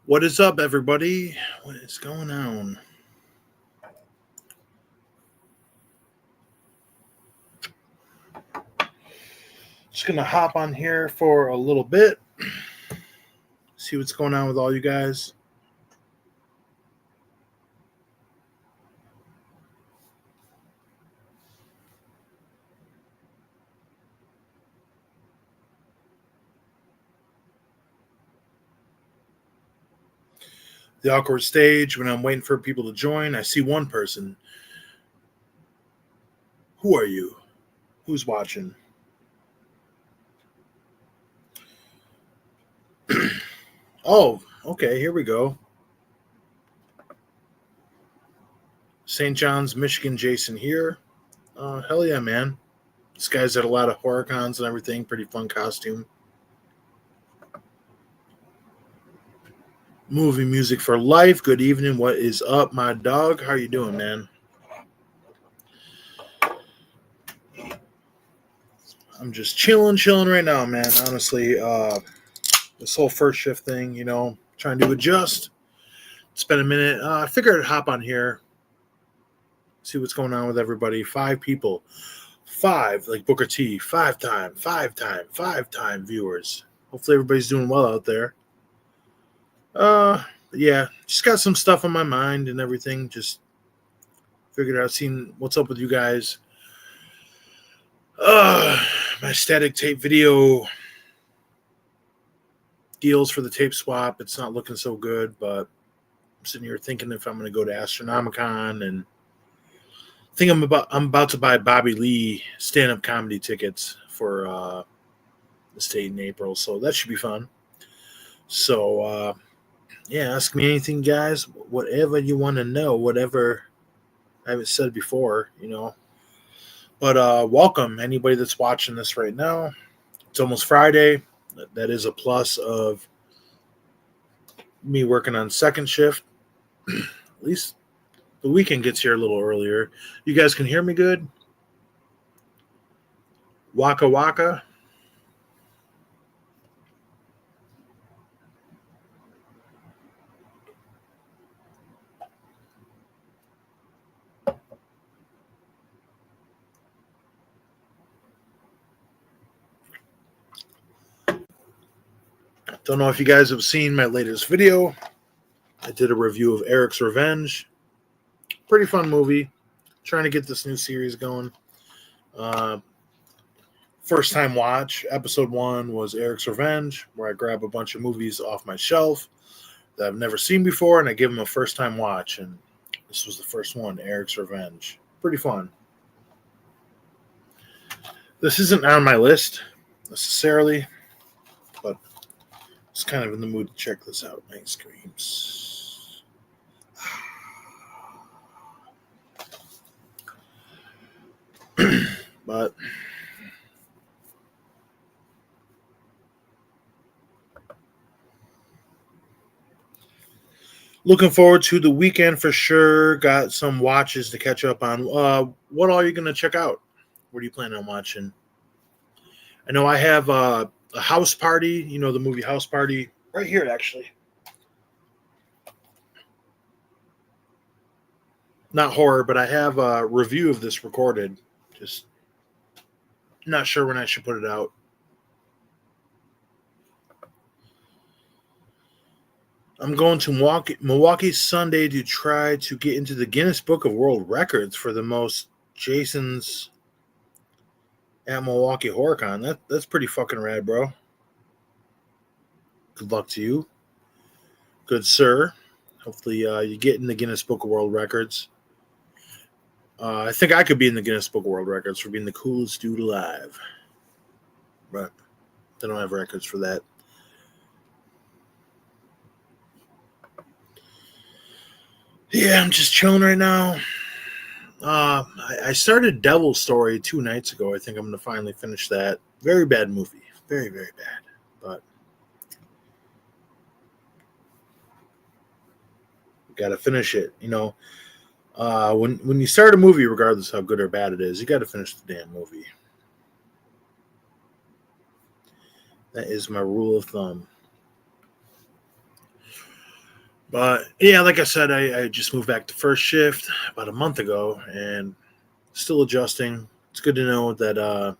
What is up, everybody? What is going on? Just gonna hop on here for a little bit, see what's going on with all you guys. The awkward stage when I'm waiting for people to join. I see one person. Who are you? Who's watching? Oh, okay, here we go. St. John's, Michigan, Jason here. Hell yeah, man. This guy's at a lot of horror cons and everything. Pretty fun costume. Movie music for life. Good evening. What is up, my dog? How you doing, man? I'm just chilling right now, man. Honestly, this whole first shift thing, trying to adjust. It's been a minute. I figured I'd hop on here, see what's going on with everybody. 5 people. 5, like Booker T. 5-time viewers. Hopefully everybody's doing well out there. Yeah, just got some stuff on my mind and everything. Just figured out, seen what's up with you guys. My static tape video deals for the tape swap. It's not looking so good, but I'm sitting here thinking if I'm going to go to Astronomicon, and I think I'm about to buy Bobby Lee stand-up comedy tickets for the state in April, so that should be fun. So yeah, ask me anything, guys. Whatever you want to know, whatever I haven't said before, But welcome, anybody that's watching this right now. It's almost Friday. That is a plus of me working on second shift. At least the weekend gets here a little earlier. You guys can hear me good? Waka waka. Don't know if you guys have seen my latest video. I did a review of Eric's Revenge. Pretty fun movie. Trying to get this new series going. First time watch. Episode 1 was Eric's Revenge, where I grab a bunch of movies off my shelf that I've never seen before, and I give them a first time watch. And this was the first one, Eric's Revenge. Pretty fun. This isn't on my list necessarily, but it's kind of in the mood to check this out. Nice screams. But looking forward to the weekend for sure. Got some watches to catch up on. What all are you going to check out? What are you planning on watching? I know I have a House Party, the movie House Party, right here, actually. Not horror, but I have a review of this recorded. Just not sure when I should put it out. I'm going to Milwaukee Sunday to try to get into the Guinness Book of World Records for the most Jasons at Milwaukee HorrorCon. That's pretty fucking rad, bro. Good luck to you. Good sir. Hopefully you get in the Guinness Book of World Records. I think I could be in the Guinness Book of World Records for being the coolest dude alive. But they don't have records for that. Yeah, I'm just chilling right now. I started Devil's Story 2 nights ago. I think I'm going to finally finish that. Very bad movie. Very, very bad. But got to finish it. When you start a movie, regardless how good or bad it is, you got to finish the damn movie. That is my rule of thumb. But yeah, like I said, I just moved back to first shift about a month ago and still adjusting. It's good to know that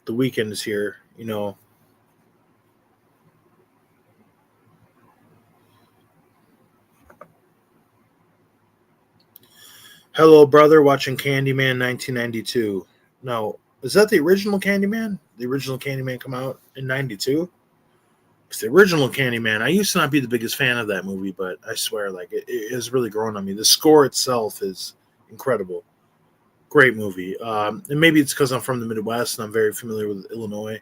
the weekend is here. Hello, brother, watching Candyman 1992. No, is that the original Candyman? The original Candyman come out in 92? It's the original Candyman. I used to not be the biggest fan of that movie, but I swear, like, it has really grown on me. The score itself is incredible. Great movie. And maybe it's because I'm from the Midwest and I'm very familiar with Illinois,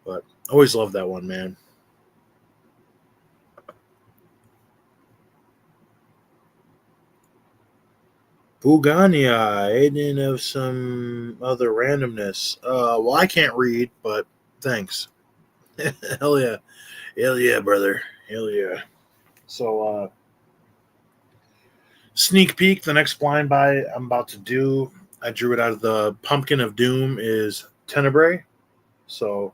but I always loved that one, man. Bugania, aiding of some other randomness. Well, I can't read, but thanks. Hell yeah. Hell yeah, brother. Hell yeah. So, sneak peek, the next blind buy I'm about to do, I drew it out of the Pumpkin of Doom is Tenebrae. So,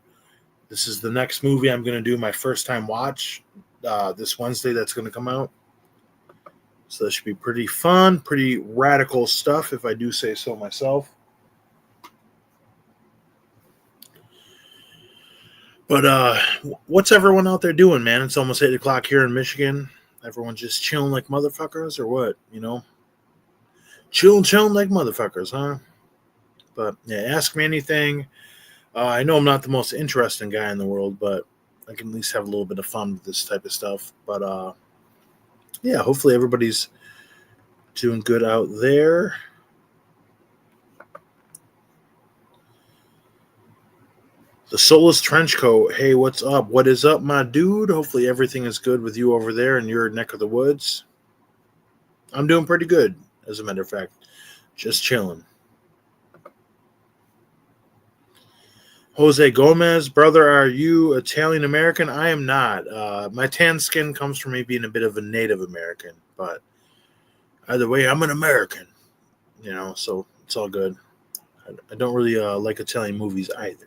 this is the next movie I'm going to do my first time watch this Wednesday that's going to come out. So, that should be pretty fun, pretty radical stuff, if I do say so myself. But what's everyone out there doing, man? It's almost 8 o'clock here in Michigan. Everyone just chilling like motherfuckers, or what? Chilling like motherfuckers, huh? But yeah, ask me anything. I know I'm not the most interesting guy in the world, but I can at least have a little bit of fun with this type of stuff. But yeah, hopefully everybody's doing good out there. The Soulless Trenchcoat. Hey, what's up? What is up, my dude? Hopefully everything is good with you over there in your neck of the woods. I'm doing pretty good, as a matter of fact. Just chilling. Jose Gomez, brother, are you Italian American? I am not. My tan skin comes from me being a bit of a Native American, but either way, I'm an American. So it's all good. I don't really like Italian movies either.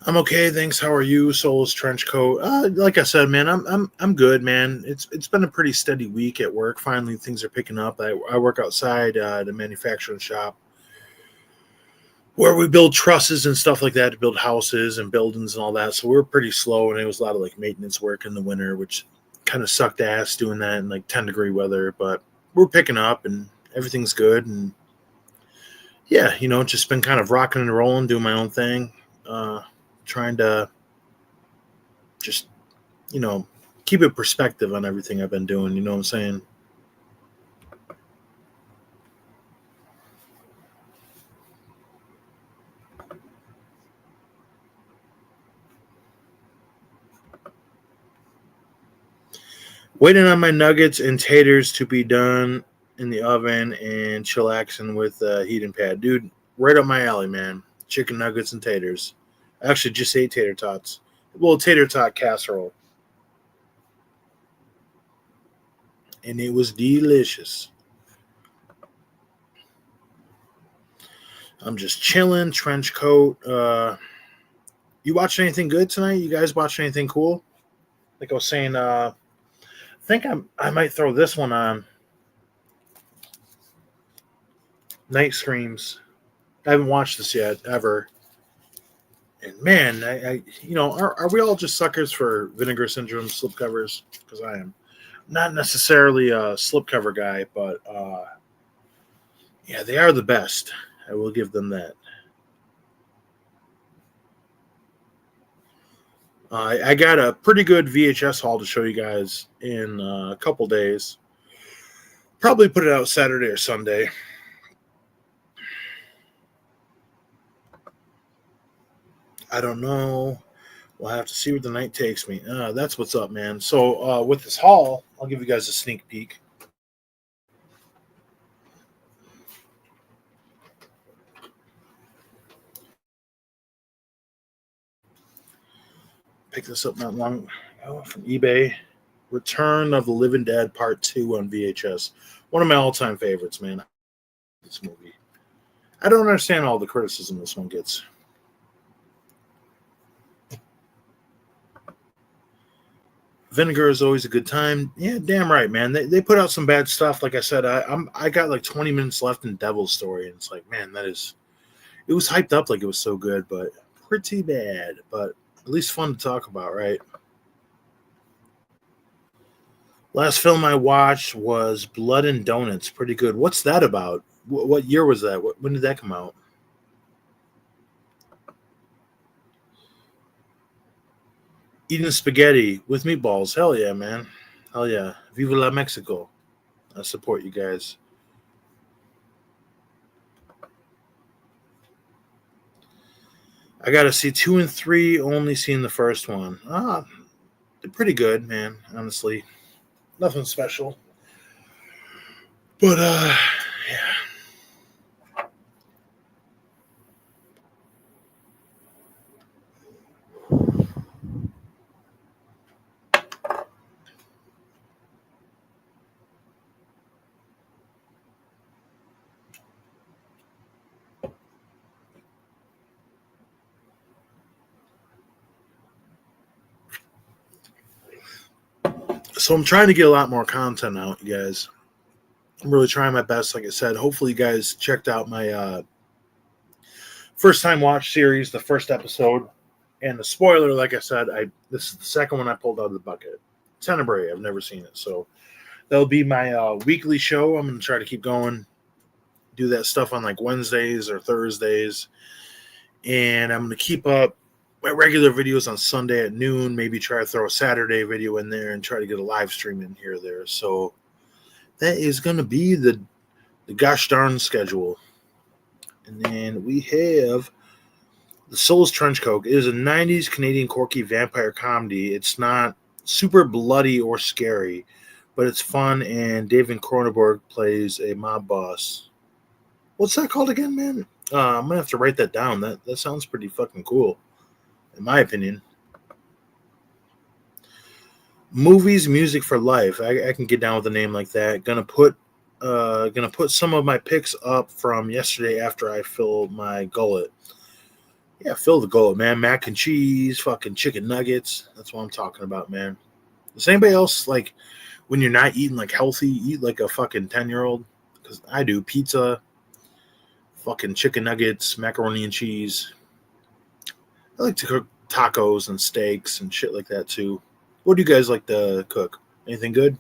I'm okay, thanks. How are you, Soulless Trenchcoat? Like I said, man, I'm good, man. It's been a pretty steady week at work. Finally, things are picking up. I work outside the manufacturing shop where we build trusses and stuff like that to build houses and buildings and all that. So we were pretty slow, and it was a lot of like maintenance work in the winter, which kind of sucked ass doing that in like 10-degree weather. But we're picking up, and everything's good. And yeah, just been kind of rocking and rolling, doing my own thing, trying to just you know keep a perspective on everything I've been doing. You know what I'm saying? Waiting on my nuggets and taters to be done in the oven and chillaxing with heating pad. Dude, right up my alley, man. Chicken nuggets and taters. I actually just ate tater tots. Well, tater tot casserole. And it was delicious. I'm just chilling, trench coat. You watched anything good tonight? You guys watched anything cool? Like I was saying, I think I might throw this one on. Night Screams. I haven't watched this yet, ever. And man, are we all just suckers for Vinegar Syndrome slipcovers? Because I am not necessarily a slipcover guy, but yeah, they are the best. I will give them that. I got a pretty good VHS haul to show you guys in a couple days. Probably put it out Saturday or Sunday. I don't know. We'll have to see where the night takes me. That's what's up, man. So with this haul, I'll give you guys a sneak peek. Picked this up not long ago from eBay. Return of the Living Dead Part 2 on VHS. One of my all-time favorites, man. This movie. I don't understand all the criticism this one gets. Vinegar is always a good time. Yeah, damn right, man. They put out some bad stuff. Like I said, I got like 20 minutes left in Devil's Story, and it's like, man, it was hyped up like it was so good, but pretty bad. But at least fun to talk about, right? Last film I watched was Blood and Donuts. Pretty good. What's that about? What year was that? When did that come out? Eating spaghetti with meatballs. Hell yeah, man. Hell yeah. Viva la Mexico. I support you guys. I got to see 2 and 3. Only seen the first one. They're pretty good, man. Honestly, nothing special. But yeah. So I'm trying to get a lot more content out, you guys. I'm really trying my best. Like I said, hopefully you guys checked out my first time watch series, the first episode, and the spoiler. Like I said, I this is the second one I pulled out of the bucket. Tenebrae, I've never seen it, so that'll be my weekly show. I'm gonna try to keep going, do that stuff on like Wednesdays or Thursdays, and I'm gonna keep up my regular videos on Sunday at noon. Maybe try to throw a Saturday video in there and try to get a live stream in here or there. So that is gonna be the gosh darn schedule. And then we have The Soul's Trenchcoat. It is a 90s Canadian quirky vampire comedy. It's not super bloody or scary, but it's fun, and David Cronenberg plays a mob boss. What's that called again, man? I'm going to have to write that down. That sounds pretty fucking cool, in my opinion. Movies, Music for Life. I can get down with a name like that. Gonna put some of my picks up from yesterday after I filled my gullet. Yeah, fill the gullet, man. Mac and cheese, fucking chicken nuggets. That's what I'm talking about, man. Does anybody else, like, when you're not eating like healthy, eat like a fucking 10-year-old? Because I do. Pizza, fucking chicken nuggets, macaroni and cheese. I like to cook tacos and steaks and shit like that too. What do you guys like to cook? Anything good?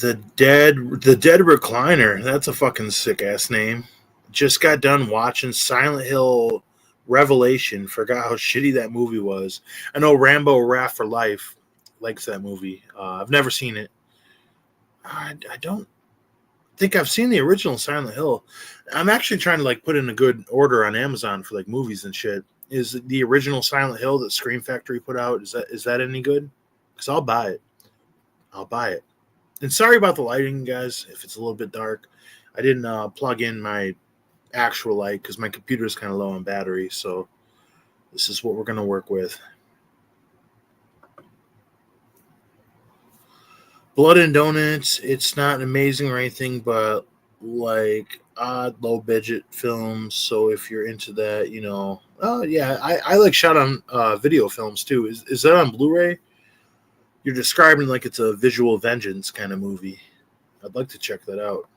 The Dead Recliner. That's a fucking sick ass name. Just got done watching Silent Hill Revelation. Forgot how shitty that movie was. I know Rambo Wrath for Life likes that movie. I've never seen it. I don't think I've seen the original Silent Hill. I'm actually trying to like put in a good order on Amazon for like movies and shit. Is the original Silent Hill that Scream Factory put out? Is that any good? Because I'll buy it. I'll buy it. And sorry about the lighting, guys, if it's a little bit dark. I didn't plug in my actual light because my computer is kind of low on battery. So this is what we're going to work with. Blood and Donuts, it's not amazing or anything, but like odd, low budget films. So if you're into that, yeah, I like shot on video films too. Is that on Blu-ray? You're describing like it's a visual vengeance kind of movie. I'd like to check that out.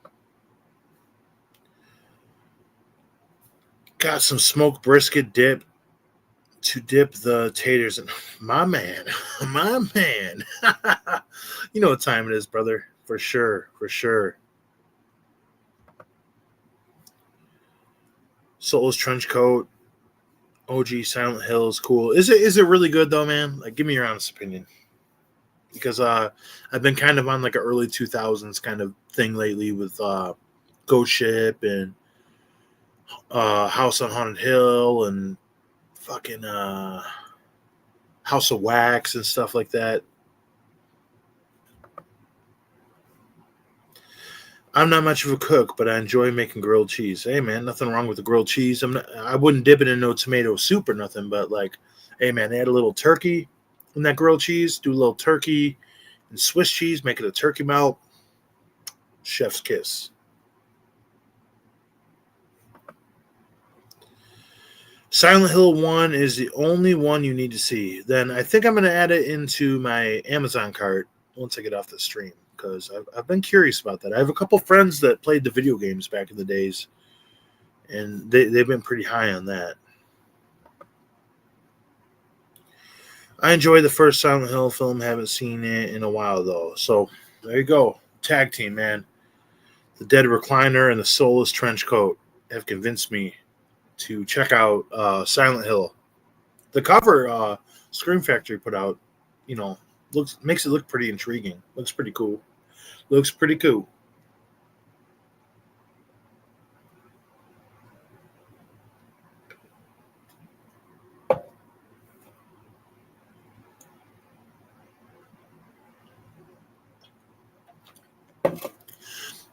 Got some smoked brisket dip to dip the taters in. My man, my man. You know what time it is, brother. For sure, for sure. Soul's Trenchcoat, OG Silent Hill is cool. Is it really good though, man? Like, give me your honest opinion. Because I've been kind of on like an early 2000s kind of thing lately with Ghost Ship and House on Haunted Hill and fucking House of Wax and stuff like that. I'm not much of a cook, but I enjoy making grilled cheese. Hey man, nothing wrong with the grilled cheese. I wouldn't dip it in no tomato soup or nothing, but like, hey man, add a little turkey in that grilled cheese, do a little turkey and Swiss cheese, make it a turkey melt. Chef's kiss. Silent Hill 1 is the only one you need to see. Then I think I'm going to add it into my Amazon cart once I get off the stream, because I've been curious about that. I have a couple friends that played the video games back in the days, and they've been pretty high on that. I enjoyed the first Silent Hill film. Haven't seen it in a while, though. So there you go. Tag team, man. The Dead Recliner and the Soulless Trench Coat have convinced me to check out Silent Hill. The cover Scream Factory put out, makes it look pretty intriguing. Looks pretty cool. Looks pretty cool.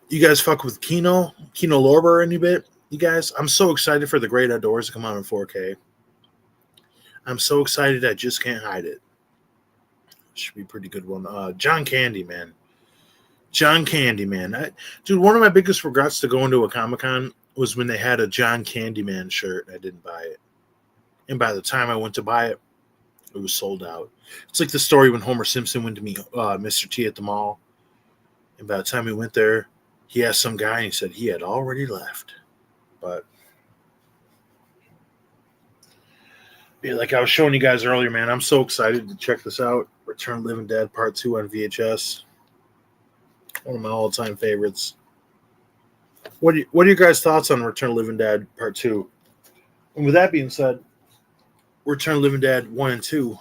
You guys fuck with Kino Lorber any bit? You guys, I'm so excited for The Great Outdoors to come out in 4K. I'm so excited I just can't hide it. Should be a pretty good one. John Candy, man. John Candy, man. Dude, one of my biggest regrets to going to a Comic-Con was when they had a John Candyman shirt and I didn't buy it. And by the time I went to buy it, it was sold out. It's like the story when Homer Simpson went to meet Mr. T at the mall. And by the time he went there, he asked some guy and he said he had already left. But yeah, like I was showing you guys earlier, man, I'm so excited to check this out. Return of the Living Dead Part 2 on VHS. One of my all-time favorites. What are your guys' thoughts on Return of the Living Dead Part 2? And with that being said, Return of the Living Dead 1 and 2.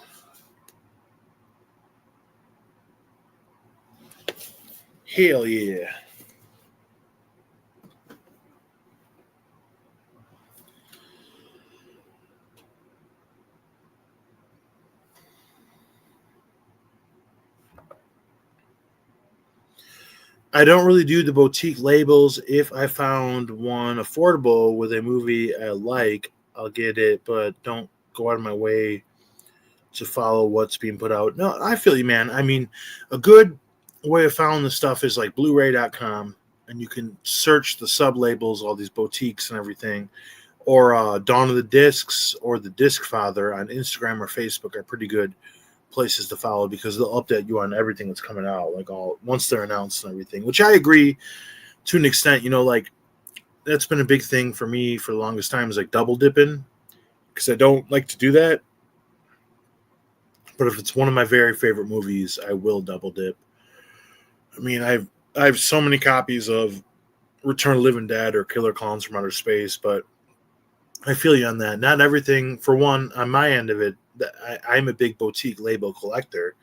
Hell yeah. I don't really do the boutique labels. If I found one affordable with a movie I like, I'll get it, but don't go out of my way to follow what's being put out. No, I feel you, man. I mean, a good way of following the stuff is like Blu-ray.com, and you can search the sub-labels, all these boutiques and everything, or Dawn of the Discs or the Disc Father on Instagram or Facebook are pretty good places to follow because they'll update you on everything that's coming out, like all once they're announced and everything, which I agree to an extent. Like that's been a big thing for me for the longest time is like double dipping, because I don't like to do that. But if it's one of my very favorite movies, I will double dip. I mean, I have so many copies of Return of the Living Dead or Killer Clowns from Outer Space, but I feel you on that. Not everything, for one, on my end of it, I'm a big boutique label collector.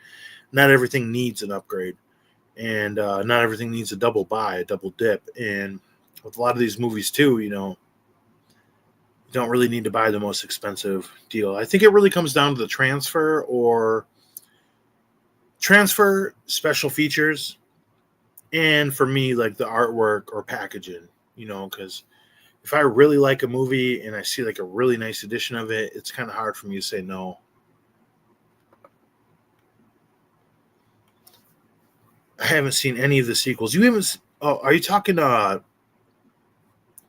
Not everything needs an upgrade, and not everything needs a double buy, a double dip. And with a lot of these movies too, you don't really need to buy the most expensive deal. I think it really comes down to the transfer special features, and for me, like the artwork or packaging, because if I really like a movie and I see like a really nice edition of it, it's kind of hard for me to say no. I haven't seen any of the sequels. You haven't? Oh, are you talking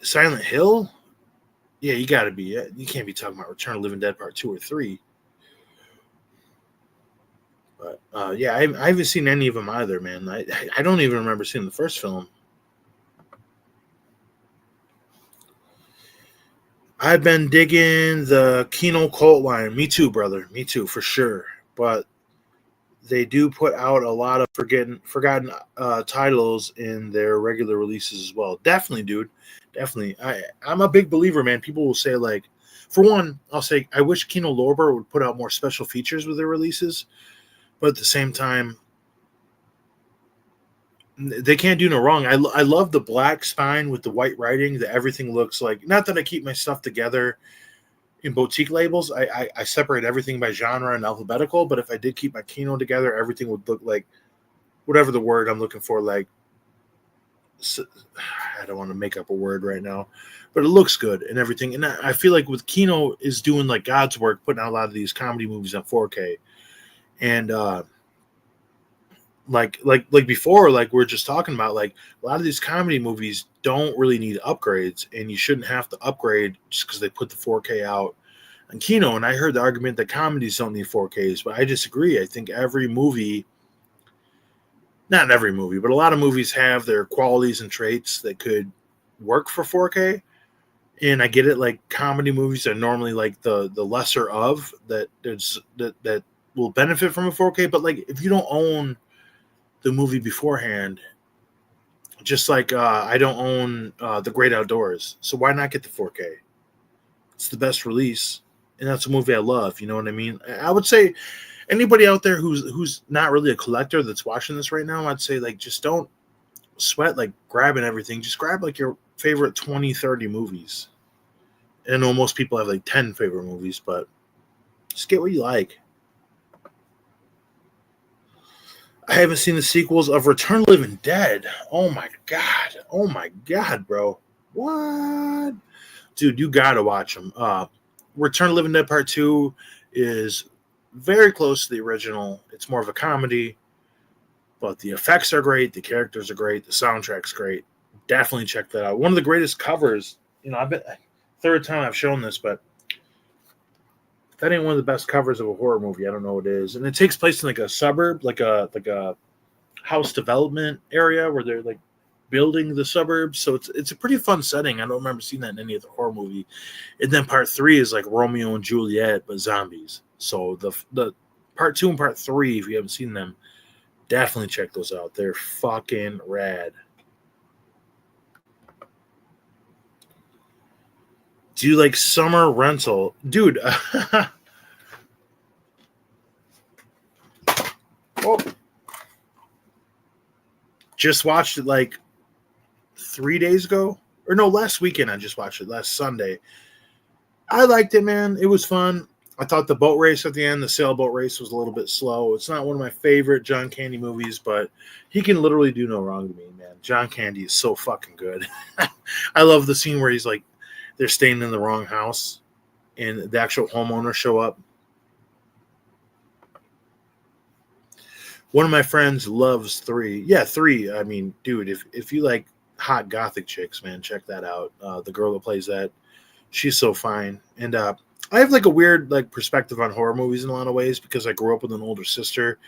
Silent Hill? Yeah, you got to be. You can't be talking about Return of the Living Dead Part 2 or 3. But yeah, I haven't seen any of them either, man. I don't even remember seeing the first film. I've been digging the Kino Cult line. Me too, brother. Me too, for sure. But they do put out a lot of forgotten titles in their regular releases as well. Definitely, dude. Definitely. I'm a big believer, man. People will say, like, for one, I'll say I wish Kino Lorber would put out more special features with their releases. But at the same time, they can't do no wrong. I love the black spine with the white writing, that everything looks like, not that I keep my stuff together in boutique labels. I separate everything by genre and alphabetical, but if I did keep my Kino together, everything would look like whatever the word I'm looking for, like, I don't want to make up a word right now, but it looks good and everything. And I feel like with Kino is doing like God's work, putting out a lot of these comedy movies on 4K. And like before, like we're just talking about, like a lot of these comedy movies don't really need upgrades, and you shouldn't have to upgrade just because they put the 4K out on Kino, and I heard the argument that comedies don't need 4Ks, but I disagree. I think every movie, not every movie, but a lot of movies have their qualities and traits that could work for 4K. And I get it, like comedy movies are normally like the lesser of that there's that will benefit from a 4K, but like if you don't own the movie beforehand, just like I don't own The Great Outdoors, so why not get the 4K? It's the best release, and that's a movie I love. You know what I mean? I would say anybody out there who's not really a collector that's watching this right now, I'd say like just don't sweat like grabbing everything. Just grab like your favorite 20, 30 movies. I know most people have like 10 favorite movies, but just get what you like. I haven't seen the sequels of Return of the Living Dead. Oh my god. Oh my god, bro. What? Dude, you gotta watch them. Return of the Living Dead Part 2 is very close to the original. It's more of a comedy, but the effects are great, the characters are great, the soundtrack's great. Definitely check that out. One of the greatest covers. I've been third time I've shown this, but if that ain't one of the best covers of a horror movie, I don't know what it is. And it takes place in like a suburb, like a house development area where they're like building the suburbs. So it's a pretty fun setting. I don't remember seeing that in any other horror movie. And then part 3 is like Romeo and Juliet, but zombies. So the part 2 and part 3, if you haven't seen them, definitely check those out. They're fucking rad. Do you like Summer Rental? Dude. Oh. Just watched it like 3 days ago. Or no, last weekend I just watched it. Last Sunday. I liked it, man. It was fun. I thought the boat race at the end, the sailboat race, was a little bit slow. It's not one of my favorite John Candy movies, but he can literally do no wrong to me, man. John Candy is so fucking good. I love the scene where he's like, they're staying in the wrong house and the actual homeowners show up. One of my friends loves 3. Yeah, 3. I mean, dude, if you like hot gothic chicks, man, check that out. The girl that plays that, she's so fine. And I have like a weird like perspective on horror movies in a lot of ways because I grew up with an older sister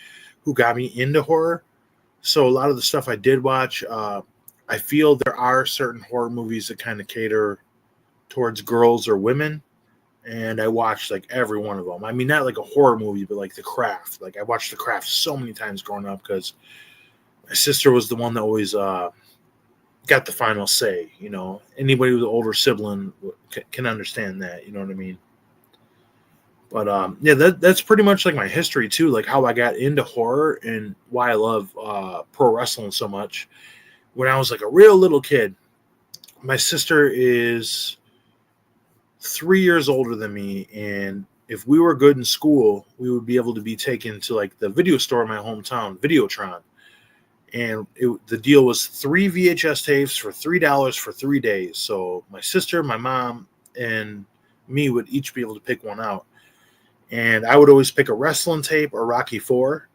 who got me into horror. So a lot of the stuff I did watch, I feel there are certain horror movies that kind of cater towards girls or women, and I watched like every one of them. I mean, not like a horror movie, but like The Craft. Like I watched The Craft so many times growing up because my sister was the one that always got the final say. Anybody with an older sibling can understand that. You know what I mean? But yeah, that's pretty much like my history too, like how I got into horror and why I love pro wrestling so much. When I was like a real little kid, my sister is 3 years older than me, and if we were good in school, we would be able to be taken to like the video store in my hometown, Videotron, and the deal was 3 VHS tapes for $3 for 3 days. So my sister, my mom, and me would each be able to pick one out, and I would always pick a wrestling tape or Rocky IV,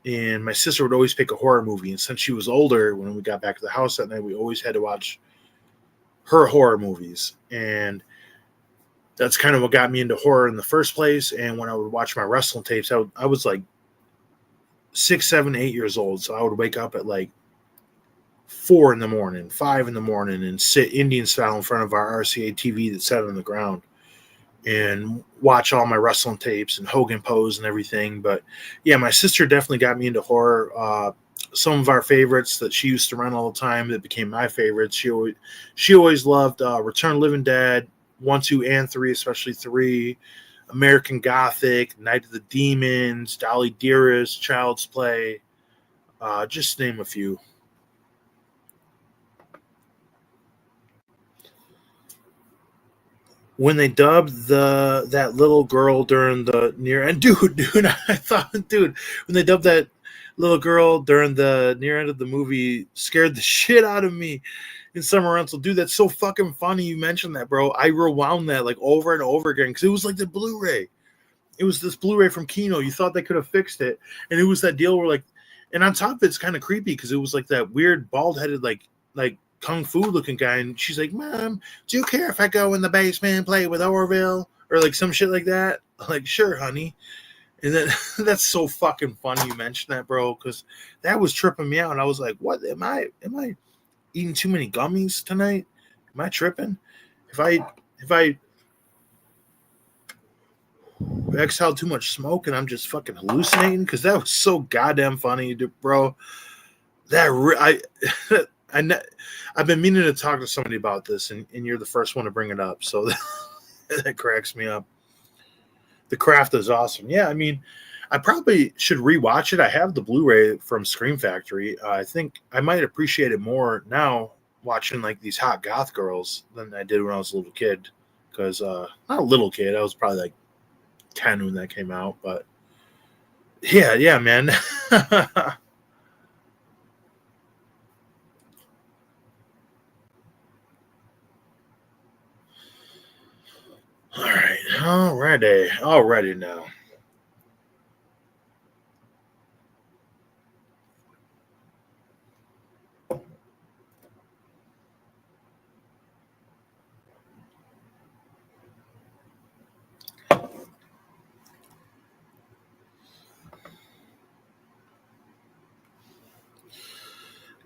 and my sister would always pick a horror movie. And since she was older, when we got back to the house that night, we always had to watch her horror movies, and that's kind of what got me into horror in the first place. And when I would watch my wrestling tapes, I was like 6, 7, 8 years old. So I would wake up at like 4 in the morning, 5 in the morning, and sit Indian style in front of our RCA TV that sat on the ground and watch all my wrestling tapes and Hogan Pose and everything. But yeah, my sister definitely got me into horror. Some of our favorites that she used to run all the time that became my favorites. She always loved Return of the Living Dead, 1, 2, and 3, especially 3, American Gothic, Night of the Demons, Dolly Dearest, Child's Play, just name a few. When they dubbed that little girl during the near end, dude, I thought, dude, when they dubbed that little girl during the near end of the movie, scared the shit out of me. In Summer Rental, dude, that's so fucking funny you mentioned that, bro. I rewound that like over and over again because it was like the Blu-ray. It was this Blu-ray from Kino. You thought they could have fixed it, and it was that deal where like, and on top of it's kind of creepy because it was like that weird bald-headed like kung fu looking guy, and she's like, "Mom, do you care if I go in the basement and play with Orville?" or like some shit like that. Like, sure, honey. And then that's so fucking funny you mentioned that, bro, because that was tripping me out. I was like, what am I eating too many gummies tonight? Am I tripping? If I exhaled too much smoke and I'm just fucking hallucinating, because that was so goddamn funny, bro. I've been meaning to talk to somebody about this, and you're the first one to bring it up, so that cracks me up. The Craft is awesome. Yeah, I mean, I probably should rewatch it. I have the Blu-ray from Scream Factory. I think I might appreciate it more now watching like these hot goth girls than I did when I was a little kid. Because not a little kid, I was probably like 10 when that came out. But yeah, man. Alrighty now.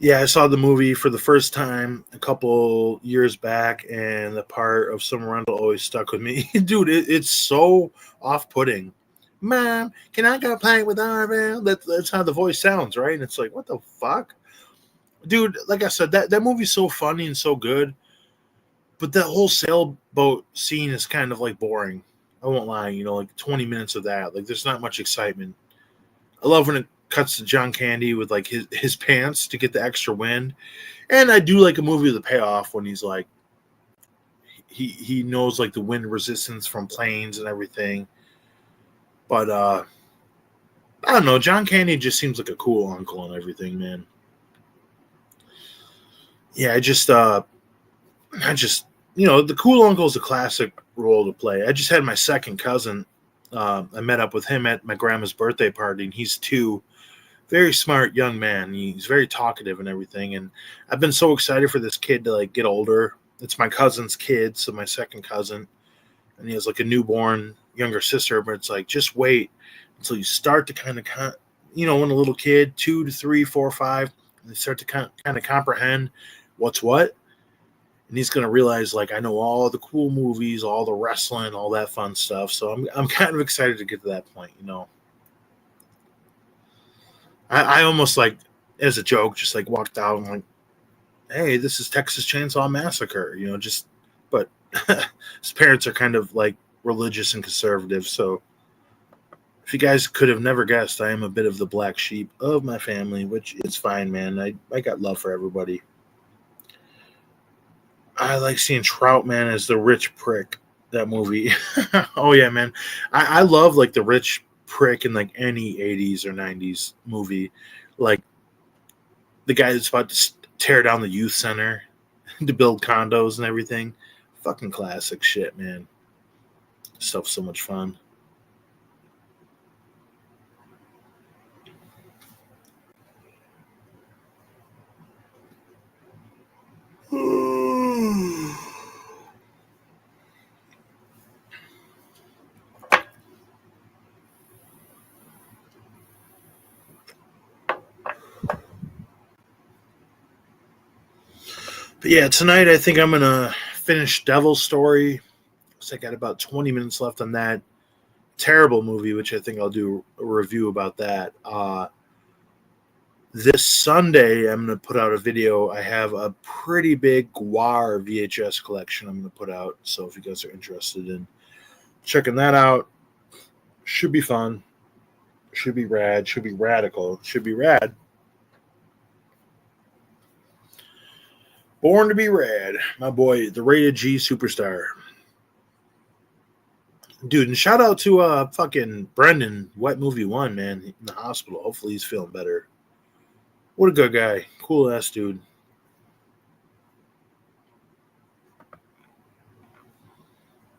Yeah, I saw the movie for the first time a couple years back, and the part of Summer Rental always stuck with me. Dude, it's so off-putting. Mom, can I go play with Arvel? That's how the voice sounds, right? And it's like, what the fuck? Dude, like I said, that movie's so funny and so good, but that whole sailboat scene is kind of like boring. I won't lie, like 20 minutes of that. Like, there's not much excitement. I love when it cuts to John Candy with like his pants to get the extra wind. And I do like a movie with a payoff when he's like he knows like the wind resistance from planes and everything. But I don't know, John Candy just seems like a cool uncle and everything, man. Yeah, the cool uncle is a classic role to play. I just had my second cousin. I met up with him at my grandma's birthday party, and he's 2. Very smart young man. He's very talkative and everything. And I've been so excited for this kid to like get older. It's my cousin's kid, so my second cousin, and he has like a newborn younger sister. But it's like, just wait until you start to kind of, when a little kid, 2 to 3, 4, 5, and they start to kind of comprehend what's what. And he's gonna realize, like, I know all the cool movies, all the wrestling, all that fun stuff. So I'm kind of excited to get to that point. I almost like, as a joke, just like walked out and like, hey, this is Texas Chainsaw Massacre, but his parents are kind of like religious and conservative. So if you guys could have never guessed, I am a bit of the black sheep of my family, which is fine, man. I got love for everybody. I like seeing Troutman as the rich prick, that movie. Oh yeah, man. I love like the rich prick in like any 80s or 90s movie. Like the guy that's about to tear down the youth center to build condos and everything. Fucking classic shit, man. Stuff's so much fun. But yeah, tonight I think I'm gonna finish Devil's Story. So I got about 20 minutes left on that terrible movie, which I think I'll do a review about that. This Sunday, I'm going to put out a video. I have a pretty big Guar VHS collection I'm going to put out. So if you guys are interested in checking that out, should be fun. Should be rad. Should be radical. Should be rad. Born to be rad. My boy, the rated G superstar. Dude, and shout out to fucking Brendan, Wet Movie 1, man, in the hospital. Hopefully he's feeling better. What a good guy. Cool ass dude.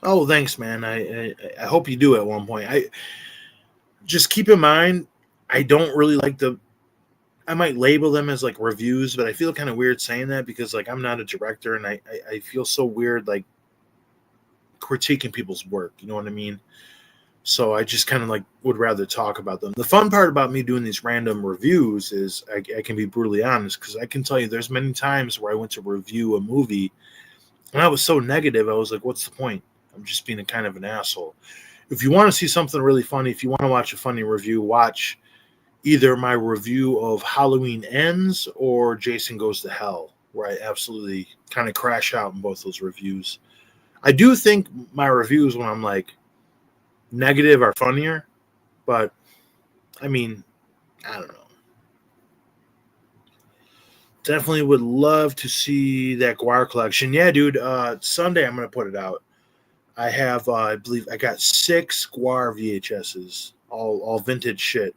Oh, thanks, man. I hope you do at one point. I just keep in mind, I don't really like I might label them as like reviews, but I feel kind of weird saying that because like I'm not a director and I feel so weird like critiquing people's work. You know what I mean? So I just kind of like would rather talk about them. The fun part about me doing these random reviews is I can be brutally honest, because I can tell you there's many times where I went to review a movie and I was so negative. I was like, what's the point? I'm just being a kind of an asshole. If you want to see something really funny, if you want to watch a funny review, watch either my review of Halloween Ends or Jason Goes to Hell, where I absolutely kind of crash out in both those reviews. I do think my reviews when I'm like negative are funnier, but I mean, I don't know. Definitely would love to see that Guar collection. Yeah, dude. Sunday I'm gonna put it out. I have, I believe, I got 6 Guar VHSs, all vintage shit.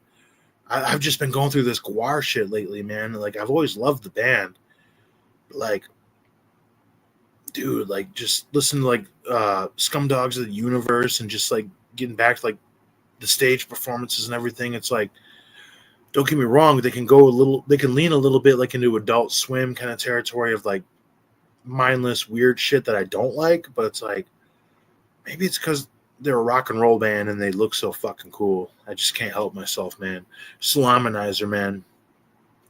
I've just been going through this Guar shit lately, man. Like, I've always loved the band. Like, dude, like, just listen to like Scumdogs of the Universe and just like getting back to like the stage performances and everything. It's like, don't get me wrong, they can lean a little bit like into Adult Swim kind of territory of like mindless weird shit that I don't like, but it's like maybe it's because they're a rock and roll band and they look so fucking cool. I just can't help myself, man. Slamanizer, man.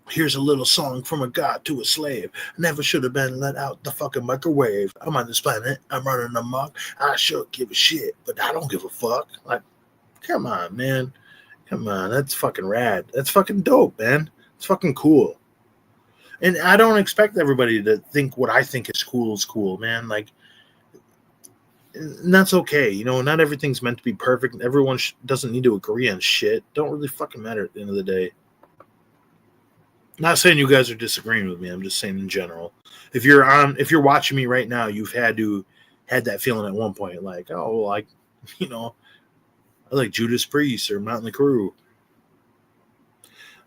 Here's a little song from a god to a slave. Never should have been let out the fucking microwave. I'm on this planet. I'm running amok. I sure give a shit, but I don't give a fuck. Like, come on, man. Come on. That's fucking rad. That's fucking dope, man. It's fucking cool. And I don't expect everybody to think what I think is cool, man. Like, and that's okay. You know, not everything's meant to be perfect. Everyone doesn't need to agree on shit. Don't really fucking matter at the end of the day. Not saying you guys are disagreeing with me. I'm just saying in general. If you're watching me right now, you've had that feeling at one point, like, oh, like, you know, I like Judas Priest or Motley Crue.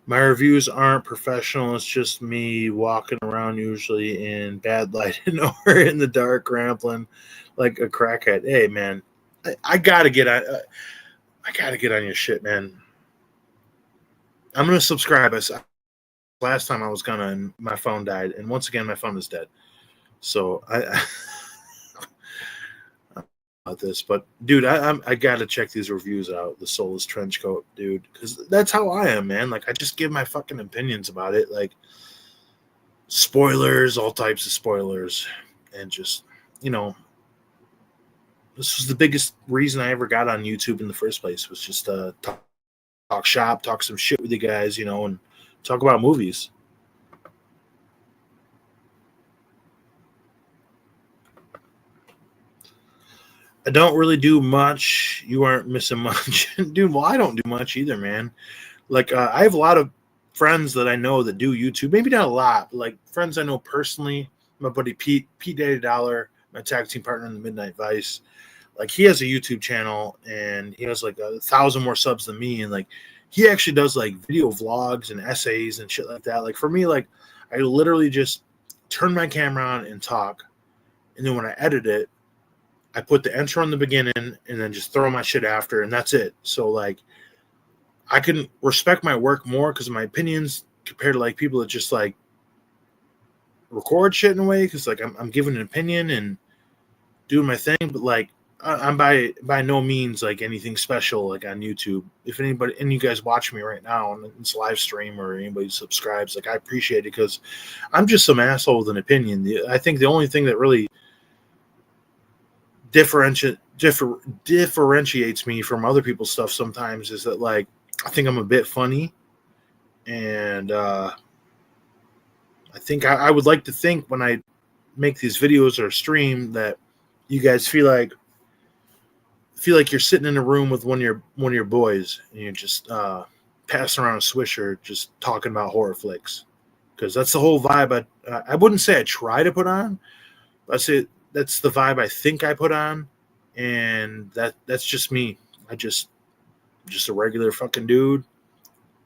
My reviews aren't professional. It's just me walking around usually in bad lighting or in the dark, rambling like a crackhead. Hey, man, I gotta get on. I gotta get on your shit, man. I'm gonna subscribe. Last time I was gonna, and my phone died, and once again, my phone is dead. So I about this, but dude, I gotta check these reviews out. The Soulless Trench Coat, dude, because that's how I am, man. Like, I just give my fucking opinions about it, like spoilers, all types of spoilers, and just, you know, this was the biggest reason I ever got on YouTube in the first place, was just talk shop, talk some shit with you guys, you know, and talk about movies. I don't really do much. You aren't missing much. Dude, well, I don't do much either, man. Like, I have a lot of friends that I know that do YouTube. Maybe not a lot, but like friends I know personally. My buddy Pete Daddy Dollar, my tag team partner in the Midnight Vice. Like, he has a YouTube channel and he has like 1,000 more subs than me. And like, he actually does like video vlogs and essays and shit like that. Like, for me, like, I literally just turn my camera on and talk. And then when I edit it, I put the intro in the beginning and then just throw my shit after, and that's it. So like, I can respect my work more because of my opinions compared to like people that just like record shit in a way, because like I'm giving an opinion and doing my thing, but like I'm by no means like anything special like on YouTube. If anybody, and you guys watch me right now on this live stream, or anybody subscribes, like, I appreciate it, because I'm just some asshole with an opinion. I think the only thing that really differentiates me from other people's stuff sometimes is that, like, I think I'm a bit funny, and I think I would like to think when I make these videos or stream that you guys feel like you're sitting in a room with one of your boys and you're just passing around a swisher, just talking about horror flicks, because that's the whole vibe. I wouldn't say I try to put on, but I say that's the vibe I think I put on, and that's just me. Just a regular fucking dude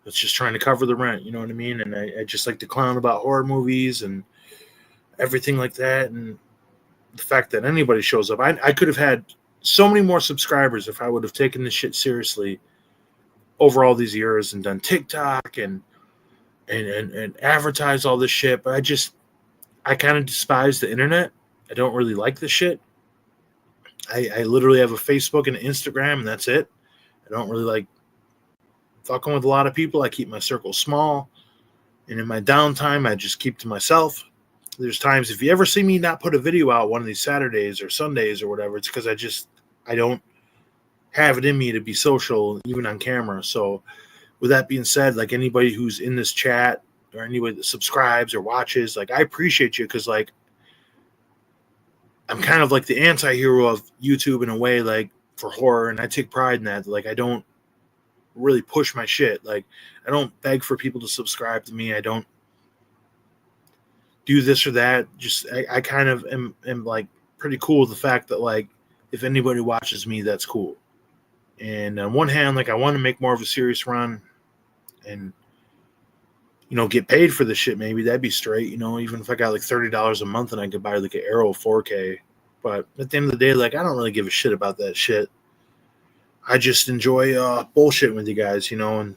that's just trying to cover the rent, you know what I mean? And I just like to clown about horror movies and everything like that. And the fact that anybody shows up, I could have had so many more subscribers if I would have taken this shit seriously over all these years and done TikTok and advertise all this shit. But I kind of despise the internet. I don't really like this shit. I literally have a Facebook and an Instagram, and that's it. I don't really like fucking with a lot of people. I keep my circle small, and in my downtime, I just keep to myself. There's times if you ever see me not put a video out one of these Saturdays or Sundays or whatever, it's because I don't have it in me to be social, even on camera. So, with that being said, like anybody who's in this chat or anybody that subscribes or watches, like I appreciate you because like I'm kind of like the anti-hero of YouTube in a way, like for horror, and I take pride in that. Like I don't really push my shit. Like I don't beg for people to subscribe to me. I don't do this or that. Just I kind of am like pretty cool with the fact that like if anybody watches me, that's cool. And on one hand, like I want to make more of a serious run and get paid for the shit. Maybe that'd be straight. Even if I got like $30 a month and I could buy like an Arrow 4K. But at the end of the day, like I don't really give a shit about that shit. I just enjoy bullshitting with you guys, and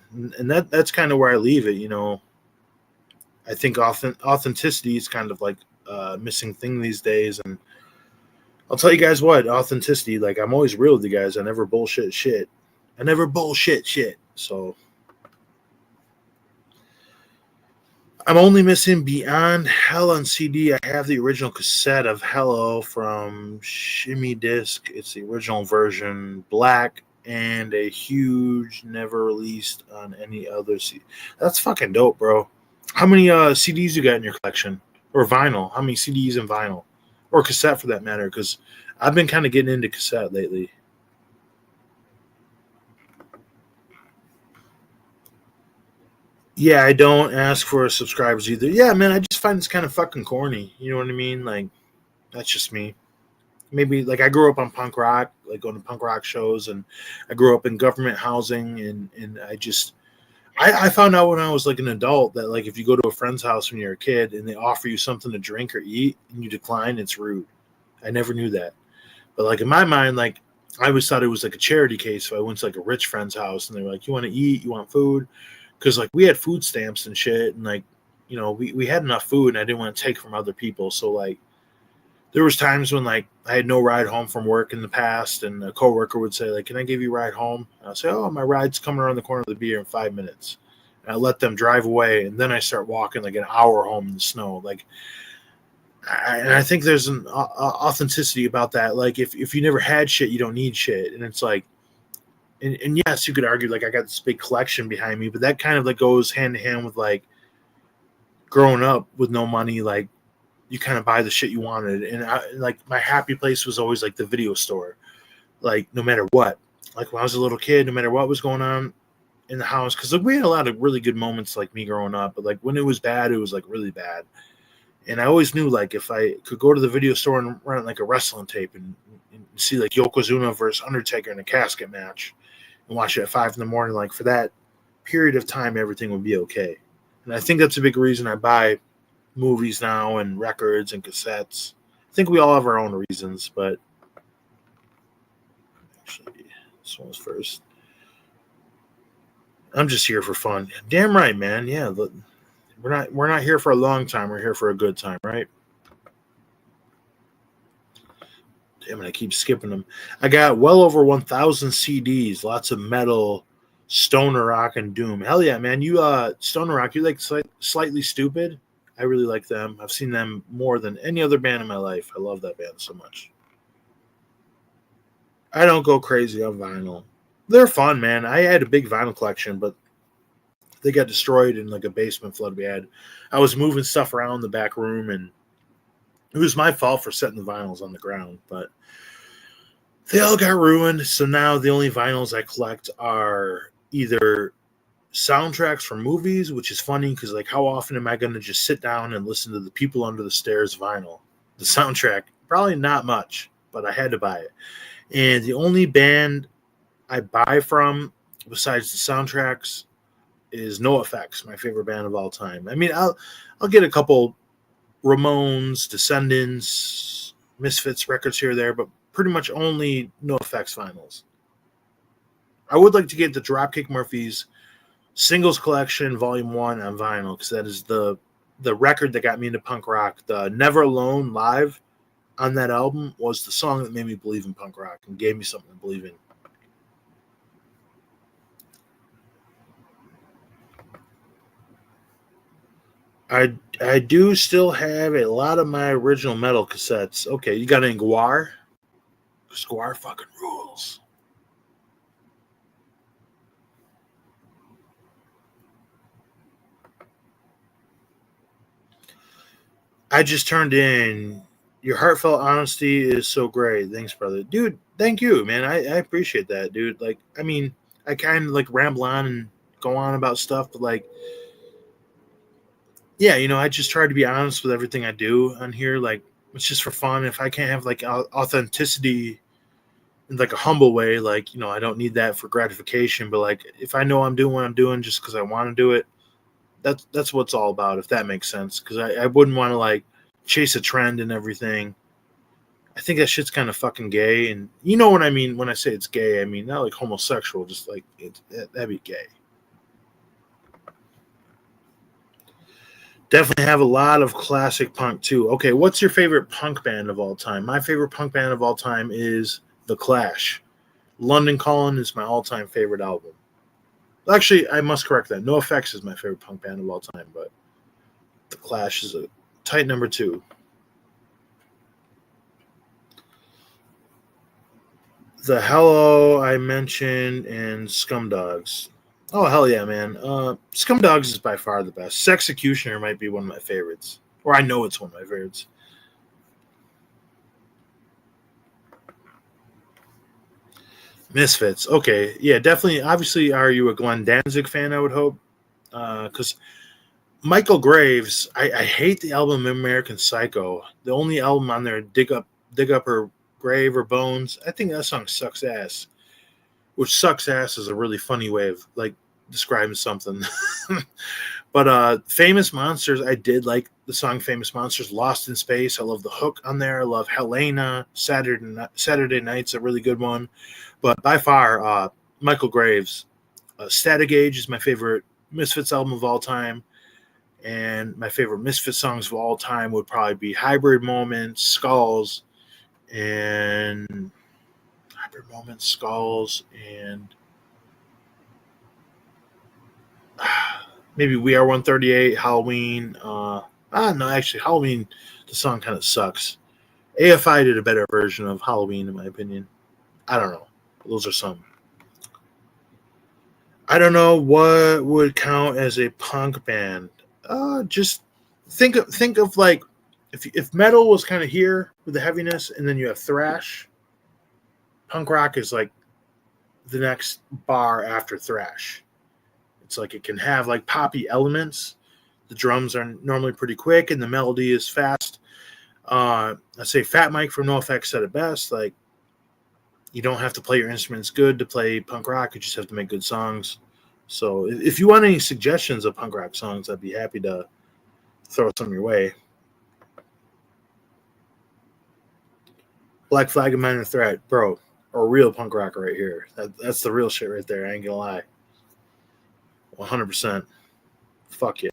that's kind of where I leave it. I think authenticity is kind of like a missing thing these days, and I'll tell you guys what, authenticity, like I'm always real with you guys. I never bullshit shit. So I'm only missing Beyond Hell on CD. I have the original cassette of Hello from Shimmy Disc. It's the original version, black, and a huge, never released on any other CD. That's fucking dope, bro. How many CDs you got in your collection? Or vinyl? How many CDs and vinyl? Or cassette for that matter, because I've been kind of getting into cassette lately. Yeah, I don't ask for subscribers either. Yeah, man, I just find this kind of fucking corny. You know what I mean? Like, that's just me. Maybe, like, I grew up on punk rock, like going to punk rock shows, and I grew up in government housing, and I found out when I was, like, an adult that, like, if you go to a friend's house when you're a kid and they offer you something to drink or eat and you decline, it's rude. I never knew that. But, like, in my mind, like, I always thought it was, like, a charity case. So I went to, like, a rich friend's house, and they were like, you want to eat? You want food? Because like we had food stamps and shit, and like we had enough food, and I didn't want to take from other people. So like there was times when like I had no ride home from work in the past, and a coworker would say like, "Can I give you a ride home?" And I'll say, "Oh, my ride's coming around the corner of the beer in 5 minutes." And I let them drive away, and then I start walking like an hour home in the snow. Like, and I think there's an authenticity about that. Like if you never had shit, you don't need shit, and it's like. And yes, you could argue like I got this big collection behind me, but that kind of like goes hand in hand with like growing up with no money. Like you kind of buy the shit you wanted, and like my happy place was always like the video store. Like no matter what, like when I was a little kid, no matter what was going on in the house, because like we had a lot of really good moments like me growing up, but like when it was bad, it was like really bad. And I always knew like if I could go to the video store and rent like a wrestling tape and see like Yokozuna versus Undertaker in a casket match. And watch it at 5 a.m, like for that period of time, everything would be okay. And I think that's a big reason I buy movies now and records and cassettes. I think we all have our own reasons, but actually, this one's first. I'm just here for fun. Damn right, man. Yeah, we're not here for a long time. We're here for a good time, right? Damn it, I keep skipping them. I got well over 1,000 CDs, lots of metal, stoner rock, and doom. Hell yeah, man. You stoner rock, you like Slightly Stupid? I really like them. I've seen them more than any other band in my life. I love that band so much. I don't go crazy on vinyl. They're fun, man. I had a big vinyl collection, but they got destroyed in like a basement flood we had. I was moving stuff around the back room, and it was my fault for setting the vinyls on the ground, but they all got ruined. So now the only vinyls I collect are either soundtracks from movies, which is funny because like how often am I going to just sit down and listen to the People Under the Stairs vinyl? The soundtrack, probably not much, but I had to buy it. And the only band I buy from besides the soundtracks is NoFX, my favorite band of all time. I mean, I'll get a couple Ramones, Descendants, Misfits records here or there, but pretty much only NoFX vinyls. I would like to get the Dropkick Murphys Singles Collection Volume 1 on vinyl, because that is the record that got me into punk rock. The Never Alone live on that album was the song that made me believe in punk rock and gave me something to believe in. I do still have a lot of my original metal cassettes. Okay, you got any Guar? Guar fucking rules. I just turned in. Your heartfelt honesty is so great. Thanks, brother. Dude, thank you, man. I appreciate that, dude. Like, I mean, I kind of like ramble on and go on about stuff, but like, yeah, I just try to be honest with everything I do on here. Like, it's just for fun. If I can't have like authenticity in like a humble way, like, I don't need that for gratification, but like, if I know I'm doing what I'm doing just because I want to do it, that's what it's all about, if that makes sense. Because I wouldn't want to like chase a trend and everything. I think that shit's kind of fucking gay, and you know what I mean when I say it's gay. I mean not like homosexual, just like that'd be gay. Definitely have a lot of classic punk too. Okay, what's your favorite punk band of all time? My favorite punk band of all time is The Clash. London Calling is my all-time favorite album. Actually, I must correct that. No Effects is my favorite punk band of all time, but The Clash is a tight number 2. The Hello I mentioned and Scumdogs. Oh hell yeah, man! Scumdogs is by far the best. Sexecutioner might be one of my favorites, or I know it's one of my favorites. Misfits. Okay, yeah, definitely. Obviously, are you a Glenn Danzig fan? I would hope, because Michael Graves. I hate the album American Psycho. The only album on there, Dig Up Her Grave or Bones. I think that song sucks ass. Which sucks ass is a really funny way of like describing something. But Famous Monsters, I did like the song Famous Monsters. Lost in Space, I love the hook on there. I love Helena. Saturday Night's a really good one. But by far, Michael Graves, Static Age is my favorite Misfits album of all time. And my favorite Misfits songs of all time would probably be Hybrid Moments, Skulls, and Hybrid Moments, Skulls, and maybe We Are 138, Halloween. No, actually, Halloween, the song kind of sucks. AFI did a better version of Halloween, in my opinion. I don't know. Those are some. I don't know what would count as a punk band. Just think of like if metal was kind of here with the heaviness, and then you have thrash. Punk rock is like the next bar after thrash. It's like it can have like poppy elements. The drums are normally pretty quick, and the melody is fast. I say Fat Mike from NoFX said it best. Like, you don't have to play your instruments good to play punk rock. You just have to make good songs. So if you want any suggestions of punk rock songs, I'd be happy to throw some your way. Black Flag and Minor Threat, bro, a real punk rock right here. That's the real shit right there. I ain't gonna lie. 100%. Fuck yeah.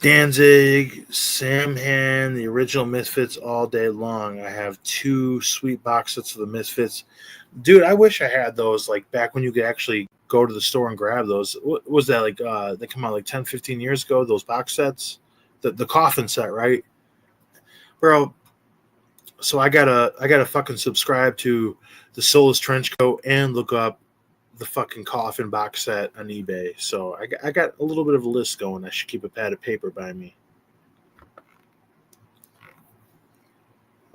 Danzig, Samhain, the original Misfits all day long. I have 2 sweet box sets of the Misfits. Dude, I wish I had those like back when you could actually go to the store and grab those. What was that like? They come out like 10, 15 years ago, those box sets. The coffin set, right? Bro, so I gotta fucking subscribe to the Soulless Trench Coat and look up the fucking coffin box set on eBay. So I got a little bit of a list going. I should keep a pad of paper by me.